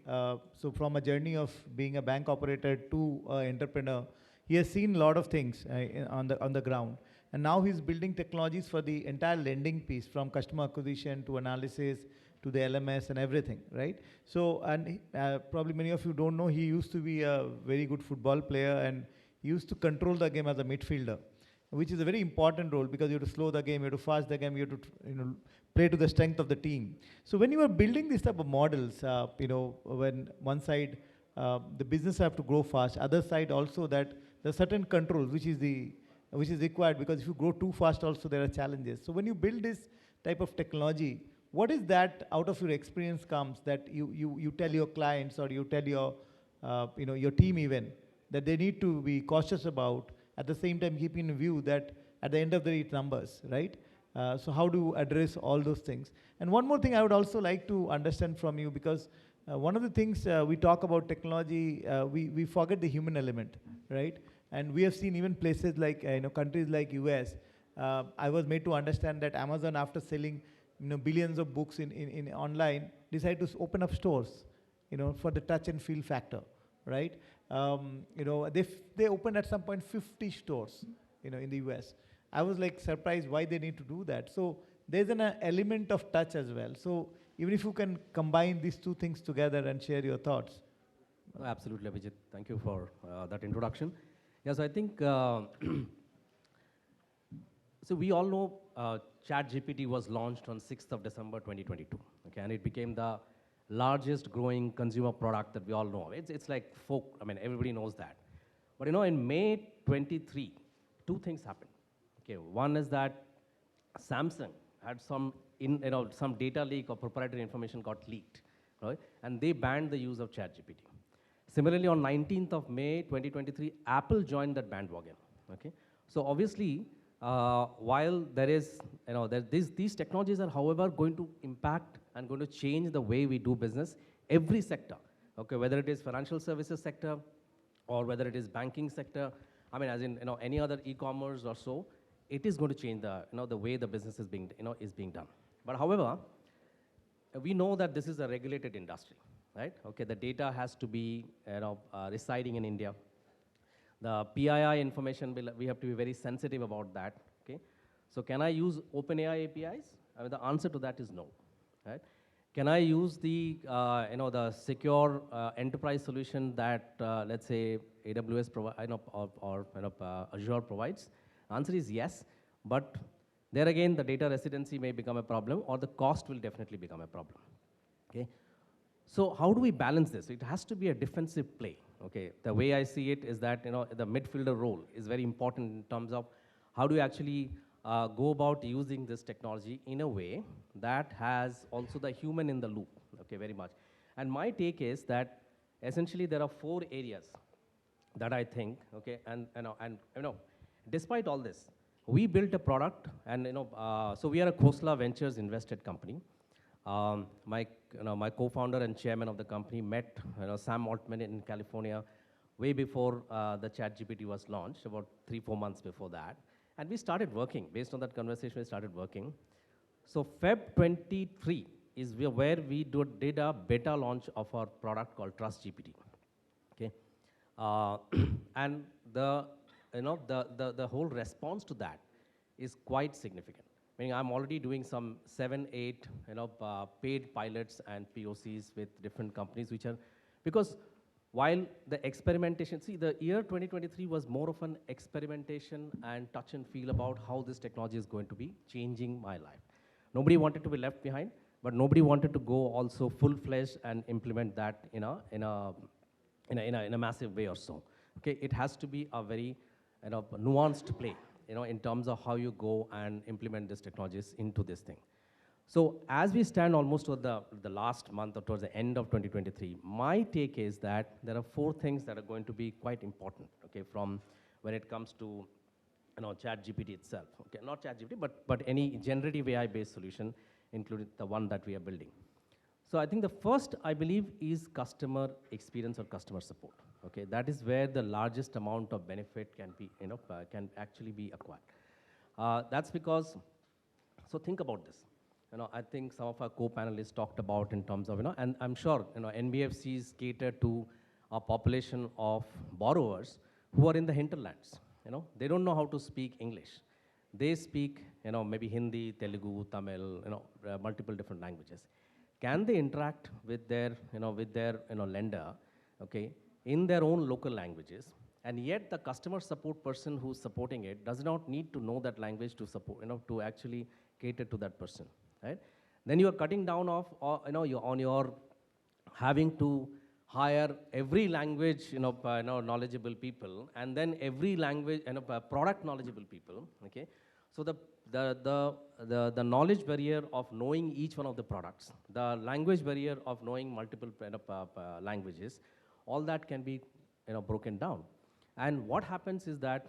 So from a journey of being a bank operator to an entrepreneur, he has seen a lot of things on the ground. And now he's building technologies for the entire lending piece, from customer acquisition to analysis to the LMS and everything, right? So, and probably many of you don't know, he used to be a very good football player, and he used to control the game as a midfielder, which is a very important role because you have to slow the game, you have to fast the game, you have to play to the strength of the team. So when you are building these type of models, when one side the business have to grow fast, other side also that there's certain controls which is required, because if you grow too fast also there are challenges. So when you build this type of technology, what is that out of your experience comes that you tell your clients, or you tell your your team even, that they need to be cautious about, at the same time keeping in view that at the end of the day it's numbers, right? So how do you address all those things? And one more thing I would also like to understand from you, because one of the things we talk about technology, we forget the human element, right? And we have seen even places like, countries like US, I was made to understand that Amazon, after selling billions of books in online, decided to open up stores, for the touch and feel factor, right? They opened at some point 50 stores, in the US. I was like surprised why they need to do that. So there's an element of touch as well. So even if you can combine these two things together and share your thoughts. Oh, absolutely, Abhijit. Thank you for that introduction. Yes, I think, so we all know ChatGPT was launched on 6th of December 2022, okay, and it became the largest growing consumer product that we all know. It's like folk, I mean, everybody knows that. But in May 23, two things happened. Okay, one is that Samsung had some data leak or proprietary information got leaked, right? And they banned the use of ChatGPT. Similarly, on 19th of May 2023, Apple joined that bandwagon. Okay, so obviously, while there is, these technologies are, however, going to impact and going to change the way we do business, every sector. Okay, whether it is financial services sector, or whether it is banking sector, I mean, as in any other e-commerce or so, it is going to change the way the business is being done. But however, we know that this is a regulated industry, right? Okay, the data has to be residing in India. The PII information, we have to be very sensitive about that. Okay, so can I use OpenAI APIs? I mean, the answer to that is no, right? Can I use the the secure enterprise solution that let's say AWS or Azure provides? Answer is yes, but there again the data residency may become a problem, or the cost will definitely become a problem. Okay, so how do we balance this? It has to be a defensive play. Okay, the way I see it is that the midfielder role is very important in terms of how do you actually go about using this technology in a way that has also the human in the loop. Okay, very much. And my take is that essentially there are 4 areas that I think. Okay, and despite all this, we built a product, and so we are a Khosla Ventures invested company. My co-founder and chairman of the company met Sam Altman in California way before the ChatGPT was launched, about 3-4 months before that. And we started working. Based on that conversation, we started working. So Feb 23 is where we did a beta launch of our product called Trustt GPT. Okay, and the whole response to that is quite significant. Meaning, I'm already doing some 7-8 paid pilots and POCs with different companies, which are because while the experimentation, see, the year 2023 was more of an experimentation and touch and feel about how this technology is going to be changing my life. Nobody wanted to be left behind, but nobody wanted to go also full-fledged and implement that in a massive way or so. Okay, it has to be a very nuanced play, in terms of how you go and implement these technologies into this thing. So as we stand almost to the last month or towards the end of 2023, my take is that there are 4 things that are going to be quite important, okay, from when it comes to ChatGPT itself. Okay, not ChatGPT, but any generative AI-based solution, including the one that we are building. So I think the first, I believe, is customer experience or customer support. Okay, that is where the largest amount of benefit can be, can actually be acquired. That's because, so think about this. I think some of our co-panelists talked about in terms of, and I'm sure, NBFCs cater to a population of borrowers who are in the hinterlands. They don't know how to speak English. They speak, maybe Hindi, Telugu, Tamil, multiple different languages. Can they interact with their, lender, okay, in their own local languages? And yet the customer support person who's supporting it does not need to know that language to support, to actually cater to that person, right? Then you are cutting down off, on your having to hire every language, knowledgeable people, and then every language, product knowledgeable people, okay? So the knowledge barrier of knowing each one of the products, the language barrier of knowing multiple languages, all that can be broken down. And what happens is that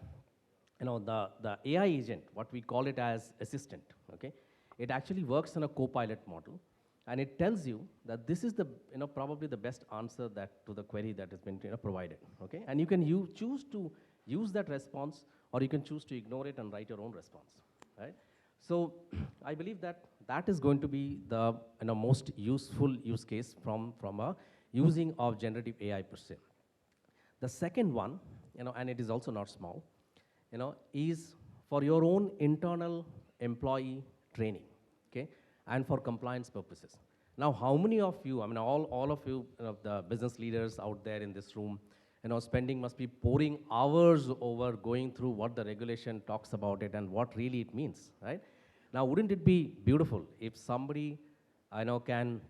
the AI agent, what we call it as assistant, okay, it actually works on a co-pilot model, and it tells you that this is the probably the best answer to the query that has been provided, okay? And you can choose to use that response, or you can choose to ignore it and write your own response, right? So I believe that is going to be the most useful use case from a using of generative AI per se. The second one, and it is also not small, is for your own internal employee training, okay, and for compliance purposes. Now, how many of you, I mean, all of you, the business leaders out there in this room, spending must be pouring hours over going through what the regulation talks about it and what really it means, right? Now, wouldn't it be beautiful if somebody, can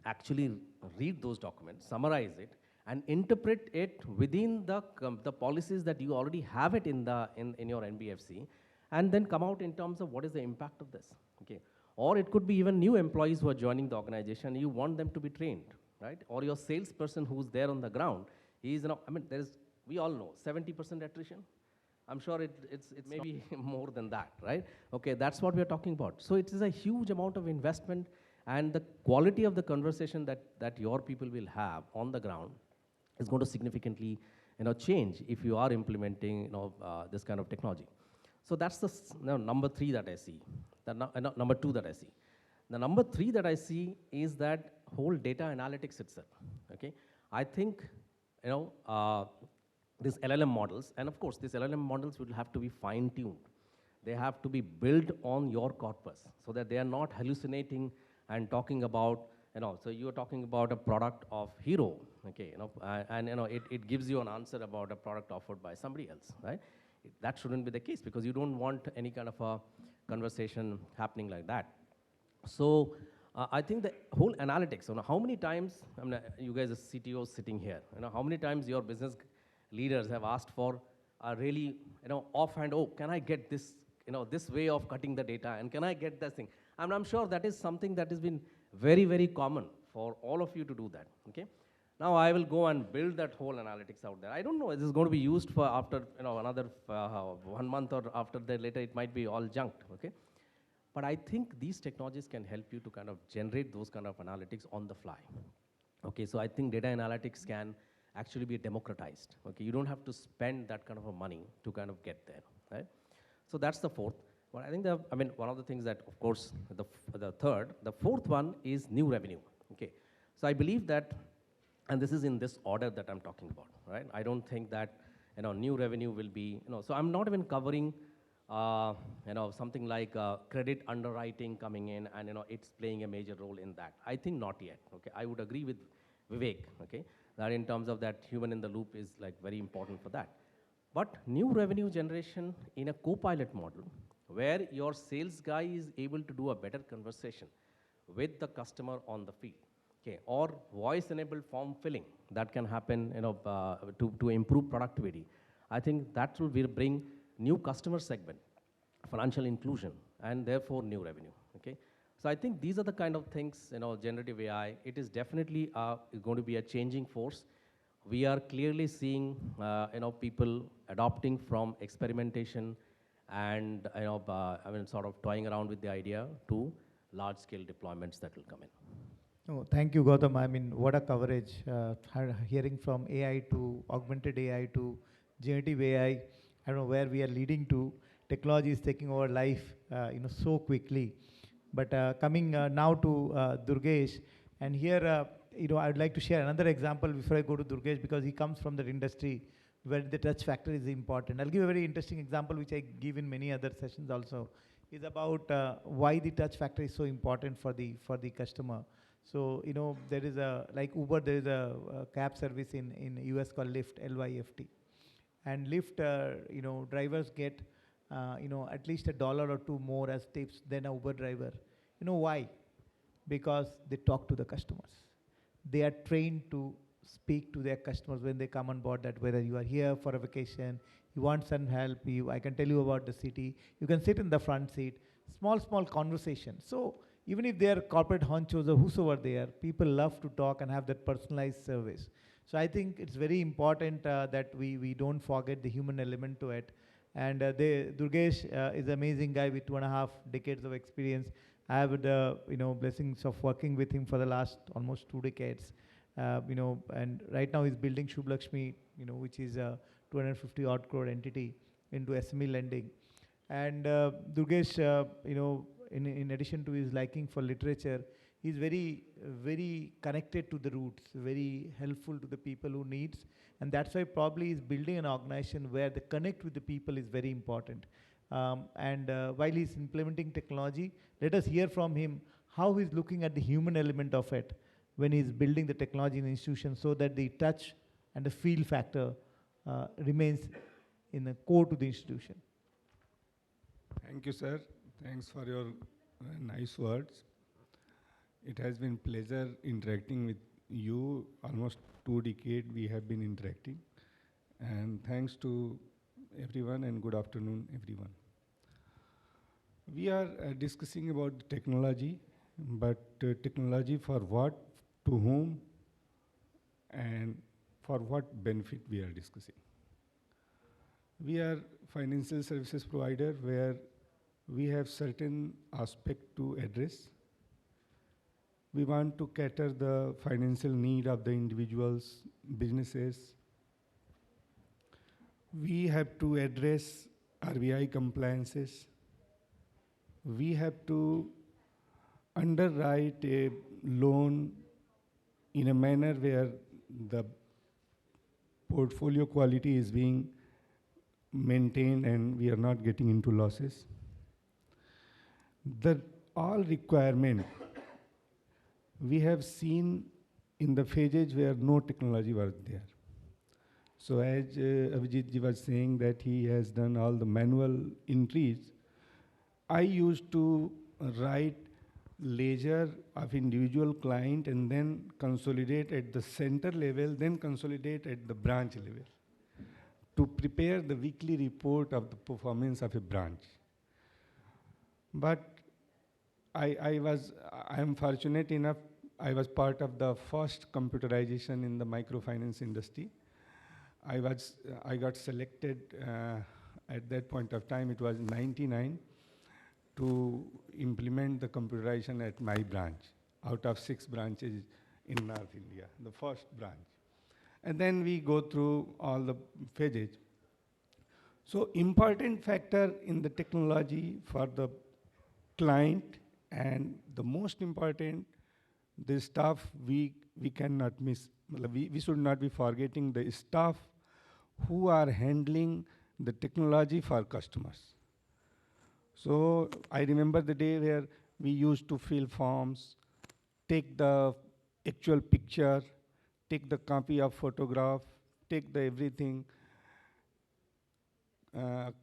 actually read those documents, summarize it, and interpret it within the policies that you already have it in your NBFC, and then come out in terms of what is the impact of this, okay? Or it could be even new employees who are joining the organization, you want them to be trained, right? Or your salesperson who's there on the ground, he's, we all know, 70% attrition. I'm sure it's maybe more than that, right? Okay, that's what we're talking about. So it is a huge amount of investment, and the quality of the conversation that your people will have on the ground is going to significantly, change if you are implementing, this kind of technology. So that's the number 3 that I see. Number 2 that I see. The number 3 that I see is that whole data analytics itself. Okay, I think these LLM models, and of course these LLM models will have to be fine-tuned. They have to be built on your corpus so that they are not hallucinating and talking about, so you are talking about a product of Hero, okay, and it gives you an answer about a product offered by somebody else, right? That shouldn't be the case, because you don't want any kind of a conversation happening like that. So I think the whole analytics, how many times, you guys as CTOs sitting here, how many times your business leaders have asked for a really, offhand, oh, can I get this, this way of cutting the data, and can I get this thing? I'm sure that is something that has been very, very common for all of you to do that, okay? Now I will go and build that whole analytics out there. I don't know if this is going to be used for after, another 1 month, or after that later it might be all junked, okay? But I think these technologies can help you to kind of generate those kind of analytics on the fly. Okay, so I think data analytics can actually be democratized, okay? You don't have to spend that kind of a money to kind of get there, right? So that's the 4th. Well, I think one of the things that, of course, the 3rd, the 4th one is new revenue, okay? So I believe that, and this is in this order that I'm talking about, right? I don't think that, new revenue will be, so I'm not even covering, something like credit underwriting coming in, and, it's playing a major role in that. I think not yet, okay? I would agree with Vivek, okay? That in terms of that human in the loop is like very important for that. But new revenue generation in a co-pilot model, where your sales guy is able to do a better conversation with the customer on the field, okay, or voice-enabled form filling that can happen, to improve productivity. I think that will bring new customer segment, financial inclusion, and therefore new revenue, okay? So I think these are the kind of things, generative AI, it is definitely going to be a changing force. We are clearly seeing, people adopting from experimentation and, sort of toying around with the idea to large-scale deployments that will come in. Oh, thank you, Gautam. What a coverage. Hearing from AI to augmented AI to generative AI, I don't know where we are leading to. Technology is taking over life, so quickly. But coming now to Durgesh, and here, I would like to share another example before I go to Durgesh, because he comes from that industry where the touch factor is important. I'll give a very interesting example, which I give in many other sessions also, is about why the touch factor is so important for the customer. So, there is like Uber, there is a cab service in US called Lyft, Lyft. And Lyft, drivers get, at least $1 or 2 more as tips than a Uber driver. You know why? Because they talk to the customers. They are trained to speak to their customers when they come on board, that whether you are here for a vacation, you want some help, I can tell you about the city, you can sit in the front seat, small conversation. So even if they are corporate honchos or whosoever they are, people love to talk and have that personalized service. So I think it's very important that we don't forget the human element to it. And Durgesh is an amazing guy with 2.5 decades of experience. I have the blessings of working with him for the last almost 2 decades. And right now he's building Subhlakshmi, which is a 250 odd crore entity into SME lending. And Durgesh, in addition to his liking for literature, He's very connected to the roots, very helpful to the people who needs. And that's why probably he's building an organization where the connect with the people is very important. While he's implementing technology, let us hear from him how he's looking at the human element of it when he's building the technology in the institution, so that the touch and the feel factor remains in the core to the institution. Thank you, sir. Thanks for your nice words. It has been pleasure interacting with you. Almost 2 decades we have been interacting. And thanks to everyone, and good afternoon, everyone. We are discussing about technology, but technology for what, to whom, and for what benefit we are discussing. We are financial services provider where we have certain aspect to address. We want to cater the financial need of the individuals, businesses. We have to address RBI compliances. We have to underwrite a loan in a manner where the portfolio quality is being maintained and we are not getting into losses. The all requirement we have seen in the phases where no technology was there. So as Abhijit ji was saying that he has done all the manual entries, I used to write ledger of individual client and then consolidate at the center level, then consolidate at the branch level to prepare the weekly report of the performance of a branch. But I am fortunate enough, I was part of the first computerization in the microfinance industry. I got selected at that point of time, it was 99, to implement the computerization at my branch, out of 6 branches in North India, the first branch. And then we go through all the phases. So important factor in the technology for the client, and the most important, the staff we cannot miss. We should not be forgetting the staff who are handling the technology for customers. So I remember the day where we used to fill forms, take the actual picture, take the copy of photograph, take the everything,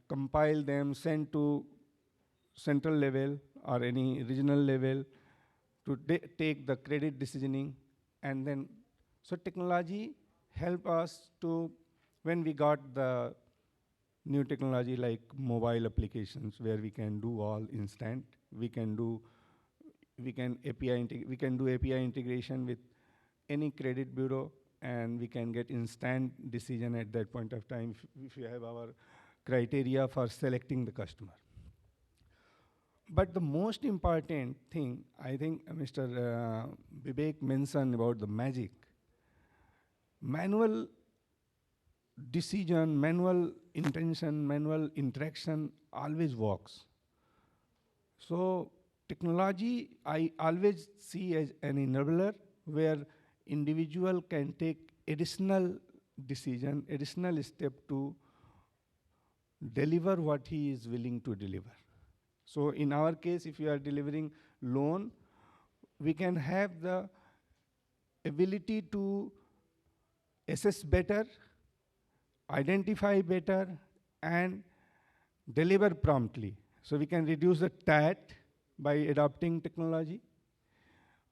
compile them, send to central level or any regional level to take the credit decisioning. And then, so technology help us to, when we got the new technology like mobile applications where we can do all instant, we can do API integration with any credit bureau, and we can get instant decision at that point of time if you have our criteria for selecting the customer. But the most important thing, I think Mr. Vivek mentioned about the magic. Manual decision, manual intention, manual interaction always works. So technology I always see as an enabler where individual can take additional decision, additional step to deliver what he is willing to deliver. So in our case, if you are delivering loan, we can have the ability to assess better, identify better, and deliver promptly. So we can reduce the TAT by adopting technology.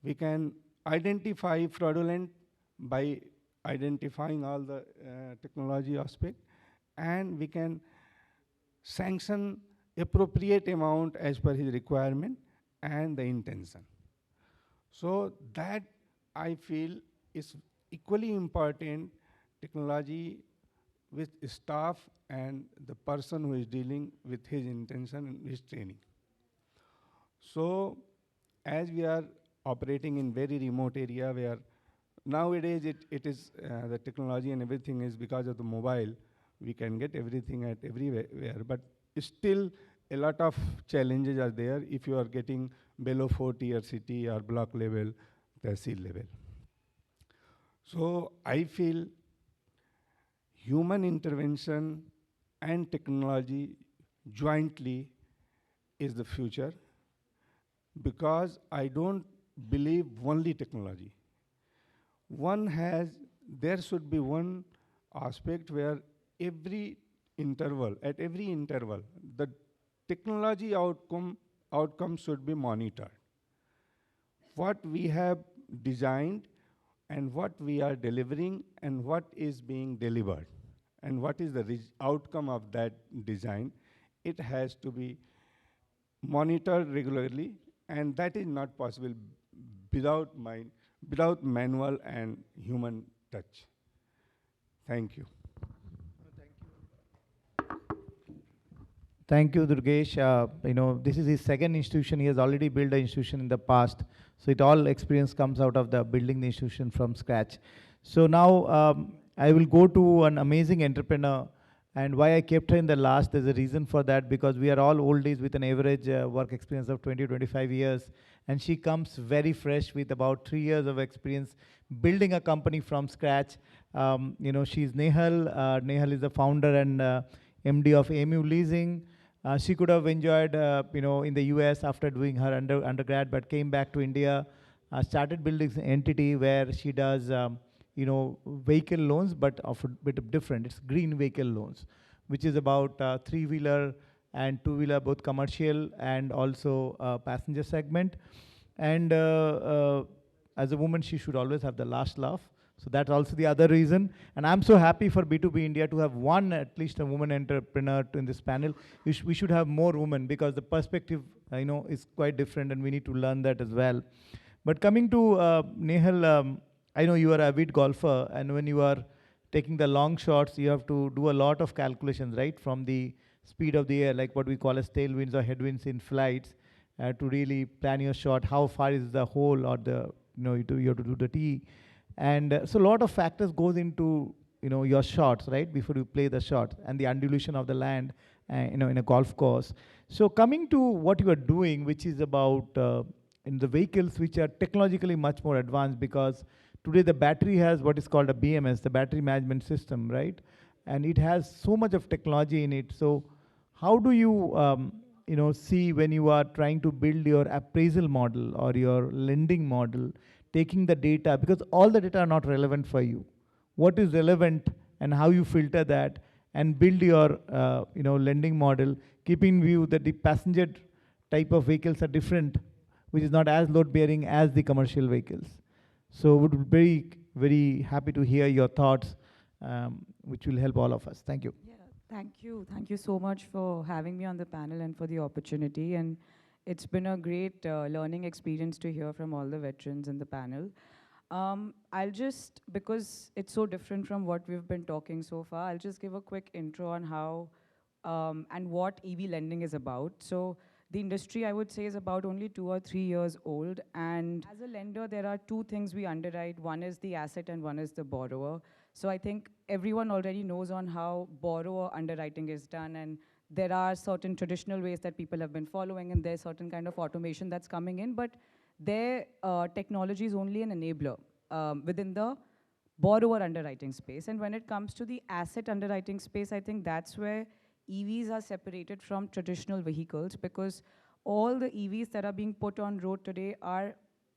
We can identify fraudulent by identifying all the technology aspect, and we can sanction appropriate amount as per his requirement and the intention. So that I feel is equally important, technology with staff and the person who is dealing with his intention and his training. So as we are operating in very remote area where nowadays it is the technology and everything is because of the mobile, we can get everything at everywhere, but still a lot of challenges are there if you are getting below 4-tier city or block level, tehsil level. So I feel human intervention and technology jointly is the future, because I don't believe only technology. There should be one aspect where at every interval, the technology outcome should be monitored. What we have designed and what we are delivering and what is being delivered and what is the outcome of that design, it has to be monitored regularly, and that is not possible without manual and human touch. Thank you. Thank you, Durgesh. This is his second institution. He has already built an institution in the past. So it all experience comes out of the building the institution from scratch. So now I will go to an amazing entrepreneur. And why I kept her in the last, there's a reason for that, because we are all oldies with an average work experience of 20, 25 years. And she comes very fresh with about 3 years of experience building a company from scratch. She's Nehal. Nehal is the founder and MD of AMU Leasing. She could have enjoyed, in the US after doing her undergrad, but came back to India, started building an entity where she does, vehicle loans, but of a bit different. It's green vehicle loans, which is about three-wheeler and two-wheeler, both commercial and also passenger segment. And as a woman, she should always have the last laugh. So that's also the other reason. And I'm so happy for B2B India to have at least a woman entrepreneur in this panel. We should have more women, because the perspective, is quite different, and we need to learn that as well. But coming to Nehal, I know you are an avid golfer, and when you are taking the long shots, you have to do a lot of calculations, right? From the speed of the air, like what we call as tailwinds or headwinds in flights, to really plan your shot. How far is the hole, or you have to do the tee. And so a lot of factors goes into your shots, right, before you play the shot, and the undulation of the land, in a golf course. So coming to what you are doing, which is about in the vehicles which are technologically much more advanced, because today the battery has what is called a BMS, the battery management system, right? And it has so much of technology in it. So how do you see when you are trying to build your appraisal model or your lending model, taking the data, because all the data are not relevant for you. What is relevant and how you filter that and build your lending model, keeping in view that the passenger type of vehicles are different, which is not as load bearing as the commercial vehicles. So would be very, very happy to hear your thoughts, which will help all of us. Thank you. Yeah, thank you. Thank you so much for having me on the panel and for the opportunity. And it's been a great learning experience to hear from all the veterans in the panel. I'll just, because it's so different from what we've been talking so far, I'll just give a quick intro on how and what EV lending is about. So the industry, I would say, is about only 2 or 3 years old. And as a lender, there are two things we underwrite. One is the asset and one is the borrower. So I think everyone already knows on how borrower underwriting is done, and there are certain traditional ways that people have been following, and there's certain kind of automation that's coming in, but their technology is only an enabler within the borrower underwriting space. And when it comes to the asset underwriting space, I think that's where EVs are separated from traditional vehicles, because all the EVs that are being put on road today are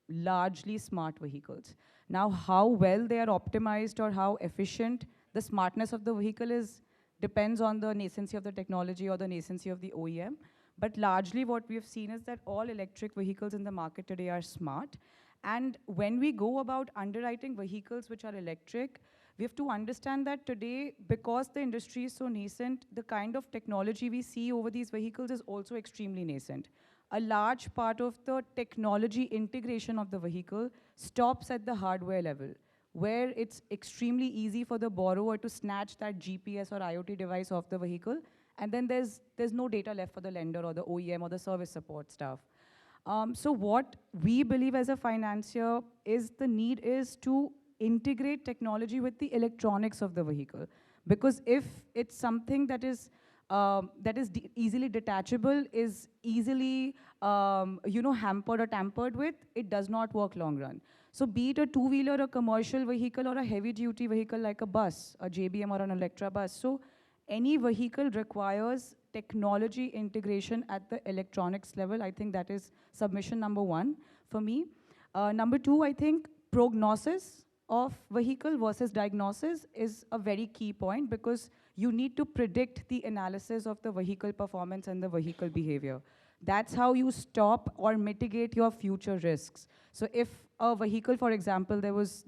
largely smart vehicles. Now, how well they are optimized or how efficient the smartness of the vehicle is depends on the nascency of the technology or the nascency of the OEM. But largely what we've seen is that all electric vehicles in the market today are smart. And when we go about underwriting vehicles which are electric, we have to understand that today, because the industry is so nascent, the kind of technology we see over these vehicles is also extremely nascent. A large part of the technology integration of the vehicle stops at the hardware level, where it's extremely easy for the borrower to snatch that GPS or IoT device off the vehicle, and then there's no data left for the lender or the OEM or the service support staff. So what we believe as a financier is the need is to integrate technology with the electronics of the vehicle. Because if it's something that is that is easily detachable, is easily hampered or tampered with, it does not work long run. So be it a two-wheeler, a commercial vehicle, or a heavy-duty vehicle like a bus, a JBM or an Electra bus. So any vehicle requires technology integration at the electronics level. I think that is submission number one for me. Number two, I think prognosis of vehicle versus diagnosis is a very key point, because you need to predict the analysis of the vehicle performance and the vehicle behavior. That's how you stop or mitigate your future risks. So if a vehicle, for example, there was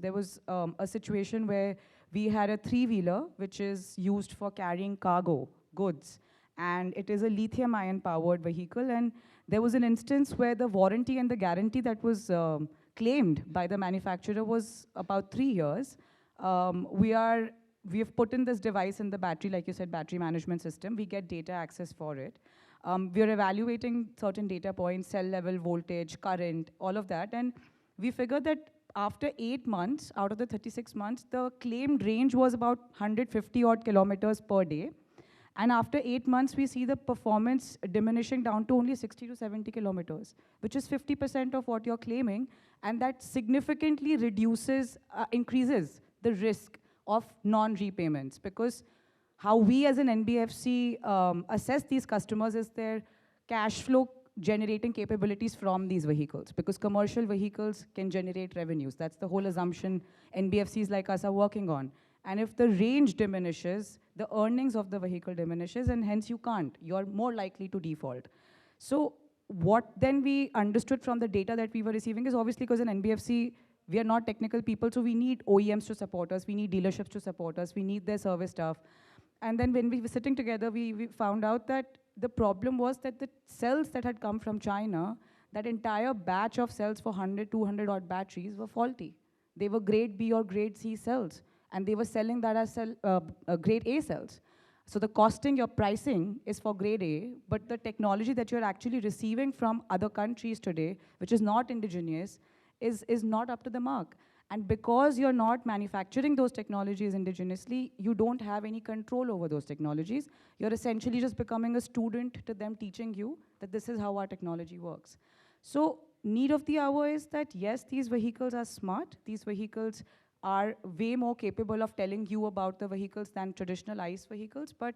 a situation where we had a three-wheeler which is used for carrying cargo, goods, and it is a lithium-ion powered vehicle, and there was an instance where the warranty and the guarantee that was claimed by the manufacturer was about 3 years. We have put in this device in the battery, like you said, battery management system. We get data access for it. We are evaluating certain data points, cell level, voltage, current, all of that. And we figured that after 8 months, out of the 36 months, the claimed range was about 150 odd kilometers per day. And after 8 months, we see the performance diminishing down to only 60 to 70 kilometers, which is 50% of what you're claiming. And that significantly increases the risk of non-repayments, because how we as an NBFC assess these customers is their cash flow generating capabilities from these vehicles, because commercial vehicles can generate revenues. That's the whole assumption NBFCs like us are working on. And if the range diminishes, the earnings of the vehicle diminishes, and hence you can't. You're more likely to default. So what then we understood from the data that we were receiving is, obviously, because in NBFC, we are not technical people, so we need OEMs to support us, we need dealerships to support us, we need their service staff. And then when we were sitting together, we found out that the problem was that the cells that had come from China, that entire batch of cells for 100, 200 odd batteries were faulty. They were grade B or grade C cells, and they were selling that as grade A cells. So the costing, your pricing is for grade A, but the technology that you're actually receiving from other countries today, which is not indigenous, is not up to the mark. And because you're not manufacturing those technologies indigenously, you don't have any control over those technologies. You're essentially just becoming a student to them, teaching you that this is how our technology works. So need of the hour is that, yes, these vehicles are smart. These vehicles are way more capable of telling you about the vehicles than traditional ICE vehicles, but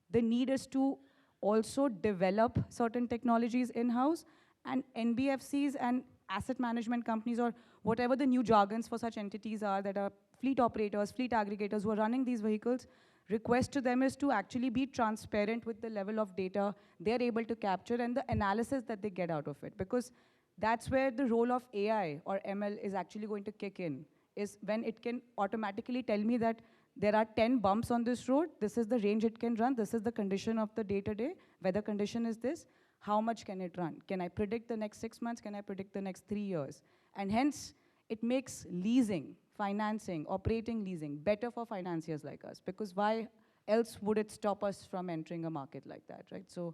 the need is to also develop certain technologies in-house, and NBFCs and asset management companies, or whatever the new jargons for such entities are, that are fleet operators, fleet aggregators who are running these vehicles, request to them is to actually be transparent with the level of data they're able to capture and the analysis that they get out of it. Because that's where the role of AI or ML is actually going to kick in, is when it can automatically tell me that there are 10 bumps on this road, this is the range it can run, this is the condition of the day-to-day, weather condition is this, how much can it run? Can I predict the next 6 months? Can I predict the next 3 years? And hence, it makes leasing, financing, operating leasing better for financiers like us, because why else would it stop us from entering a market like that, right? So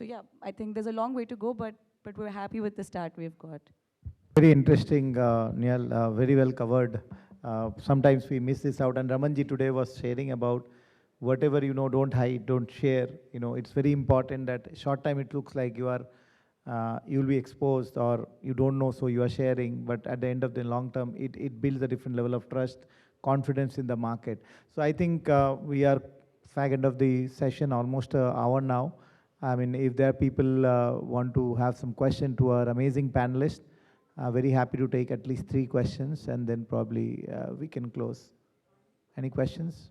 yeah, I think there's a long way to go, but we're happy with the start we've got. Very interesting, Nehal, very well covered. Sometimes we miss this out, and Ramanji today was sharing about whatever you know, don't hide, don't share. You know, it's very important that short time it looks like you are, you'll be exposed, or you don't know, so you are sharing, but at the end of the long term, it builds a different level of trust, confidence in the market. So I think we are fag end of the session, almost an hour now. I mean, if there are people want to have some question to our amazing panelists, very happy to take at least 3 questions, and then probably we can close. Any questions?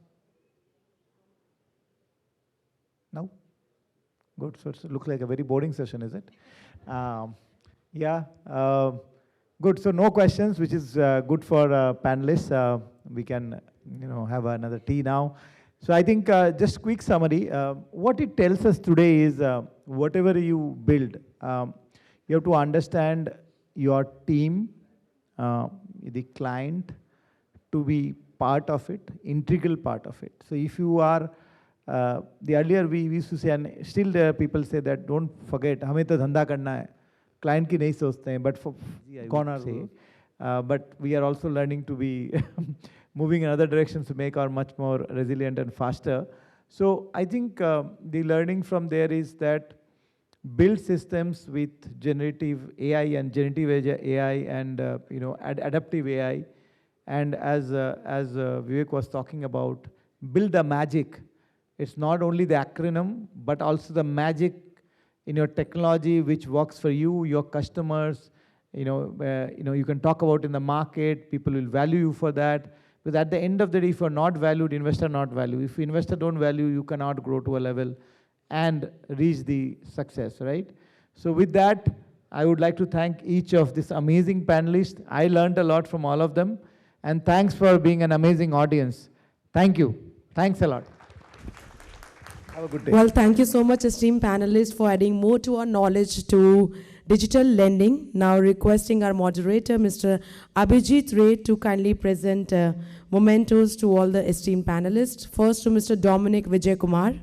No? Good. So it looks like a very boring session, is it? Yeah. Good. So no questions, which is good for panelists. We can, have another tea now. So I think just quick summary. What it tells us today is whatever you build, you have to understand your team, the client, to be part of it, integral part of it. So if you are the earlier we used to say, and still there are people say that don't forget, हमें तो धंधा करना है, client की नहीं सोचते हैं, but for corner say, but we are also learning to be moving in other directions to make our much more resilient and faster. So I think the learning from there is that build systems with generative AI and AI and adaptive AI, and as Vivek was talking about, build the magic. It's not only the acronym, but also the magic in your technology which works for you, your customers. You can talk about in the market. People will value you for that. Because at the end of the day, if you're not valued, investor not value. If investor don't value, you cannot grow to a level and reach the success, right? So with that, I would like to thank each of these amazing panelists. I learned a lot from all of them. And thanks for being an amazing audience. Thank you. Thanks a lot. Have a good day. Well, thank you so much, esteemed panelists, for adding more to our knowledge to digital lending. Now requesting our moderator, Mr. Abhijit Ray, to kindly present mementos to all the esteemed panelists. First to Mr. Dominic Vijay Kumar.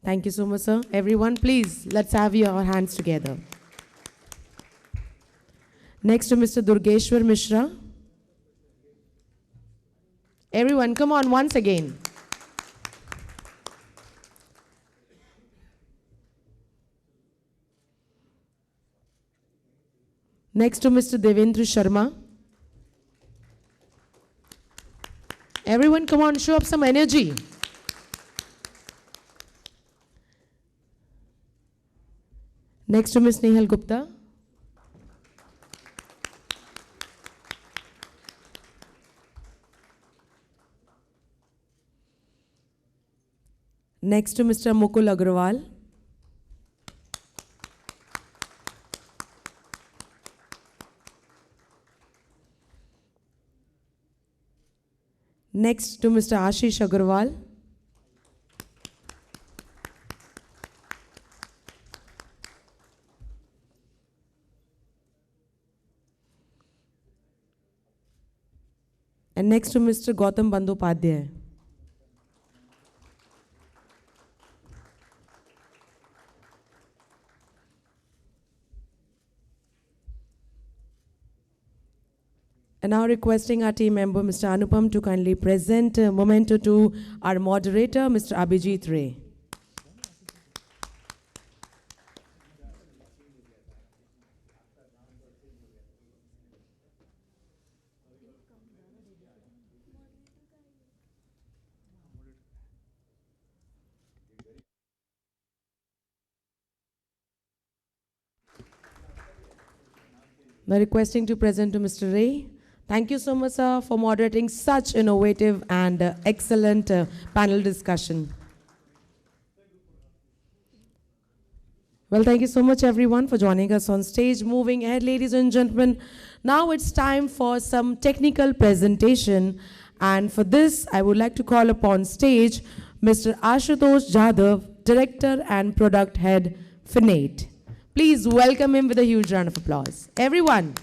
Thank you so much, sir. Everyone, please, let's have your hands together. Next to Mr. Durgeshwar Mishra. Everyone, come on once again. Next to Mr. Devendra Sharma. Everyone, come on, show up some energy. Next to Ms. Nehal Gupta. Next to Mr. Mukul Agrawal. Next to Mr. Ashish Agarwal. And next to Mr. Gautam Bandyopadhyay. And now requesting our team member, Mr. Anupam, to kindly present a memento to our moderator, Mr. Abhijit Ray. Now requesting to present to Mr. Ray. Thank you so much, sir, for moderating such innovative and excellent panel discussion. Well, thank you so much, everyone, for joining us on stage. Moving ahead, ladies and gentlemen, now it's time for some technical presentation. And for this, I would like to call upon stage Mr. Ashutosh Jadhav, Director and Product Head, Finate. Please welcome him with a huge round of applause. Everyone.